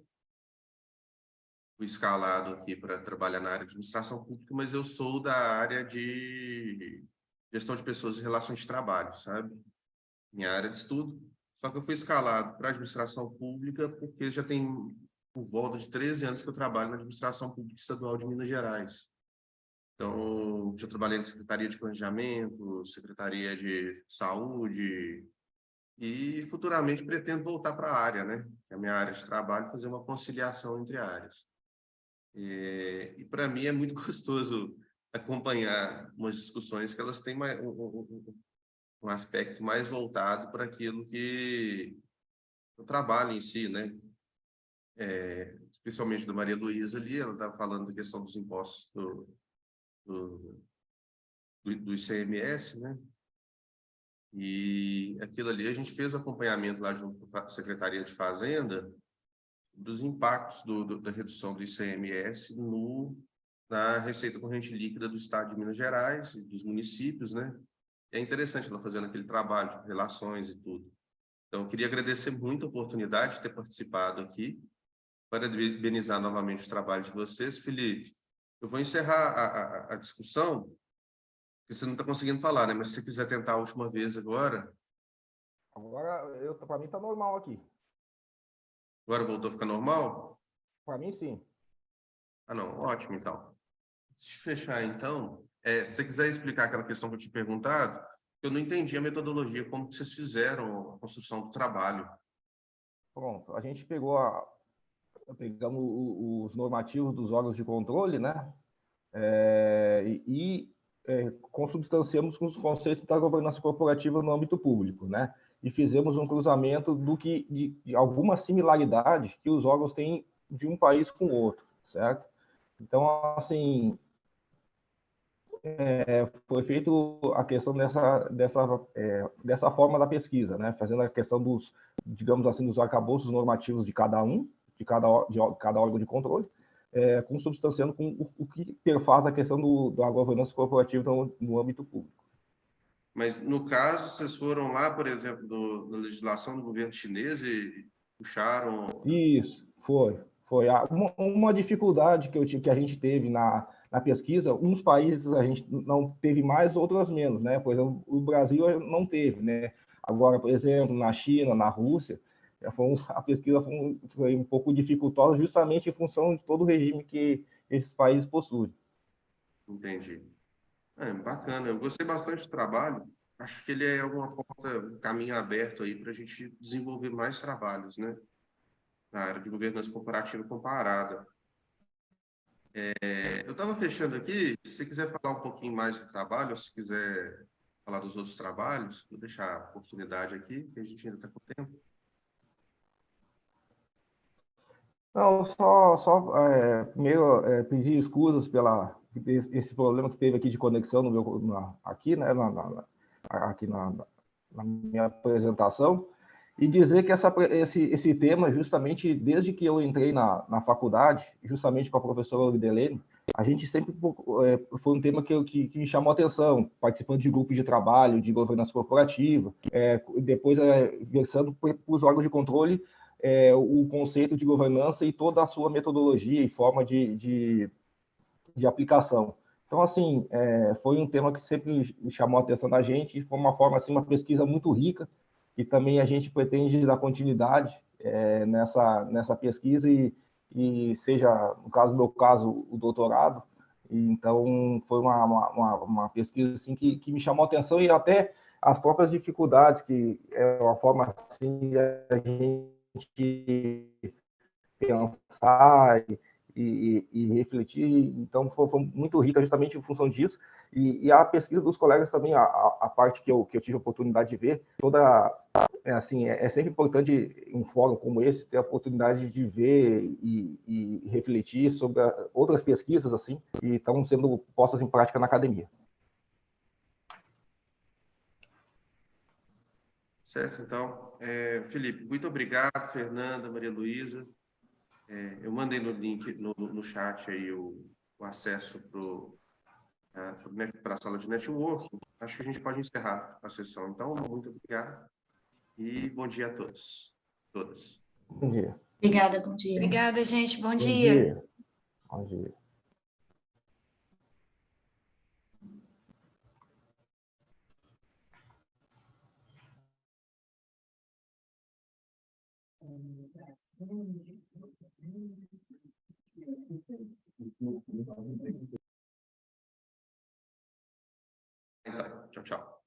Fui escalado aqui para trabalhar na área de administração pública, mas eu sou da área de gestão de pessoas e relações de trabalho, sabe? Minha área de estudo. Só que eu fui escalado para administração pública porque já tem por volta de 13 anos que eu trabalho na administração pública estadual de Minas Gerais. Então, já trabalhei na Secretaria de Planejamento, Secretaria de Saúde, e futuramente pretendo voltar para a área, né? Que é a minha área de trabalho, fazer uma conciliação entre áreas. E para mim é muito gostoso acompanhar umas discussões que elas têm um aspecto mais voltado para aquilo que o trabalho em si, né? Especialmente da Maria Luísa ali, ela estava falando da questão dos impostos do ICMS, né? E aquilo ali, a gente fez o acompanhamento lá junto com a Secretaria de Fazenda dos impactos da redução do ICMS na receita corrente líquida do Estado de Minas Gerais e dos municípios, né? É interessante ela fazendo aquele trabalho de relações e tudo. Então, eu queria agradecer muito a oportunidade de ter participado aqui, parabenizar novamente o trabalho de vocês. Felipe, eu vou encerrar a discussão, porque você não está conseguindo falar, né? Mas se você quiser tentar a última vez agora... Agora, para mim, está normal aqui. Agora voltou a ficar normal? Para mim, sim. Ah, não. Ótimo, então. Deixa eu fechar, então. Se você quiser explicar aquela questão que eu tinha perguntado, eu não entendi a metodologia, como que vocês fizeram a construção do trabalho. Pronto, a gente pegamos os normativos dos órgãos de controle, né? Consubstanciamos com os conceitos da governança corporativa no âmbito público, né? E fizemos um cruzamento de alguma similaridade que os órgãos têm de um país com o outro, certo? Então, assim, foi feito a questão dessa forma da pesquisa, né? Fazendo a questão dos, digamos assim, dos arcabouços normativos de cada órgão de controle, consubstanciando com o que perfaz a questão da governança corporativa no âmbito público. Mas, no caso, vocês foram lá, por exemplo, da legislação do governo chinês e puxaram... Isso, foi. Uma dificuldade que a gente teve na pesquisa, uns países a gente não teve mais, outros menos, né? Por exemplo, o Brasil não teve, né? Agora, por exemplo, na China, na Rússia, a pesquisa foi um pouco dificultosa justamente em função de todo o regime que esses países possuem. Entendi. Bacana, eu gostei bastante do trabalho. Acho que ele é alguma porta, um caminho aberto aí para a gente desenvolver mais trabalhos, né? Na área de governança corporativa comparada. Eu estava fechando aqui, se você quiser falar um pouquinho mais do trabalho, ou se quiser falar dos outros trabalhos, vou deixar a oportunidade aqui, que a gente ainda está com tempo. Não, primeiro pedir escusas pela esse problema que teve aqui de conexão aqui, né, aqui na minha apresentação, e dizer que esse tema, justamente desde que eu entrei na faculdade, justamente com a professora Oldelene, a gente sempre foi um tema que me chamou a atenção, participando de grupos de trabalho, de governança corporativa, depois versando para os órgãos de controle, o conceito de governança e toda a sua metodologia e forma de aplicação. Então, assim, foi um tema que sempre chamou a atenção da gente, foi uma forma, assim, uma pesquisa muito rica, e também a gente pretende dar continuidade nessa pesquisa e seja, no caso do meu caso, o doutorado. Então, foi uma pesquisa assim, que me chamou a atenção, e até as próprias dificuldades, que é uma forma assim, de a gente pensar e refletir. Então, foi muito rica justamente em função disso. E a pesquisa dos colegas também, a parte que eu tive a oportunidade de ver, é sempre importante em um fórum como esse ter a oportunidade de ver e refletir sobre outras pesquisas assim, e estão sendo postas em prática na academia. Certo? Então, Felipe, muito obrigado, Fernanda, Maria Luísa. Eu mandei no link, no chat aí o acesso para a sala de networking. Acho que a gente pode encerrar a sessão. Então, muito obrigado e bom dia a todos, todas. Bom dia. Obrigada, bom dia. Obrigada, gente. Bom Bom dia. dia. Bom dia. Então, tchau, tchau.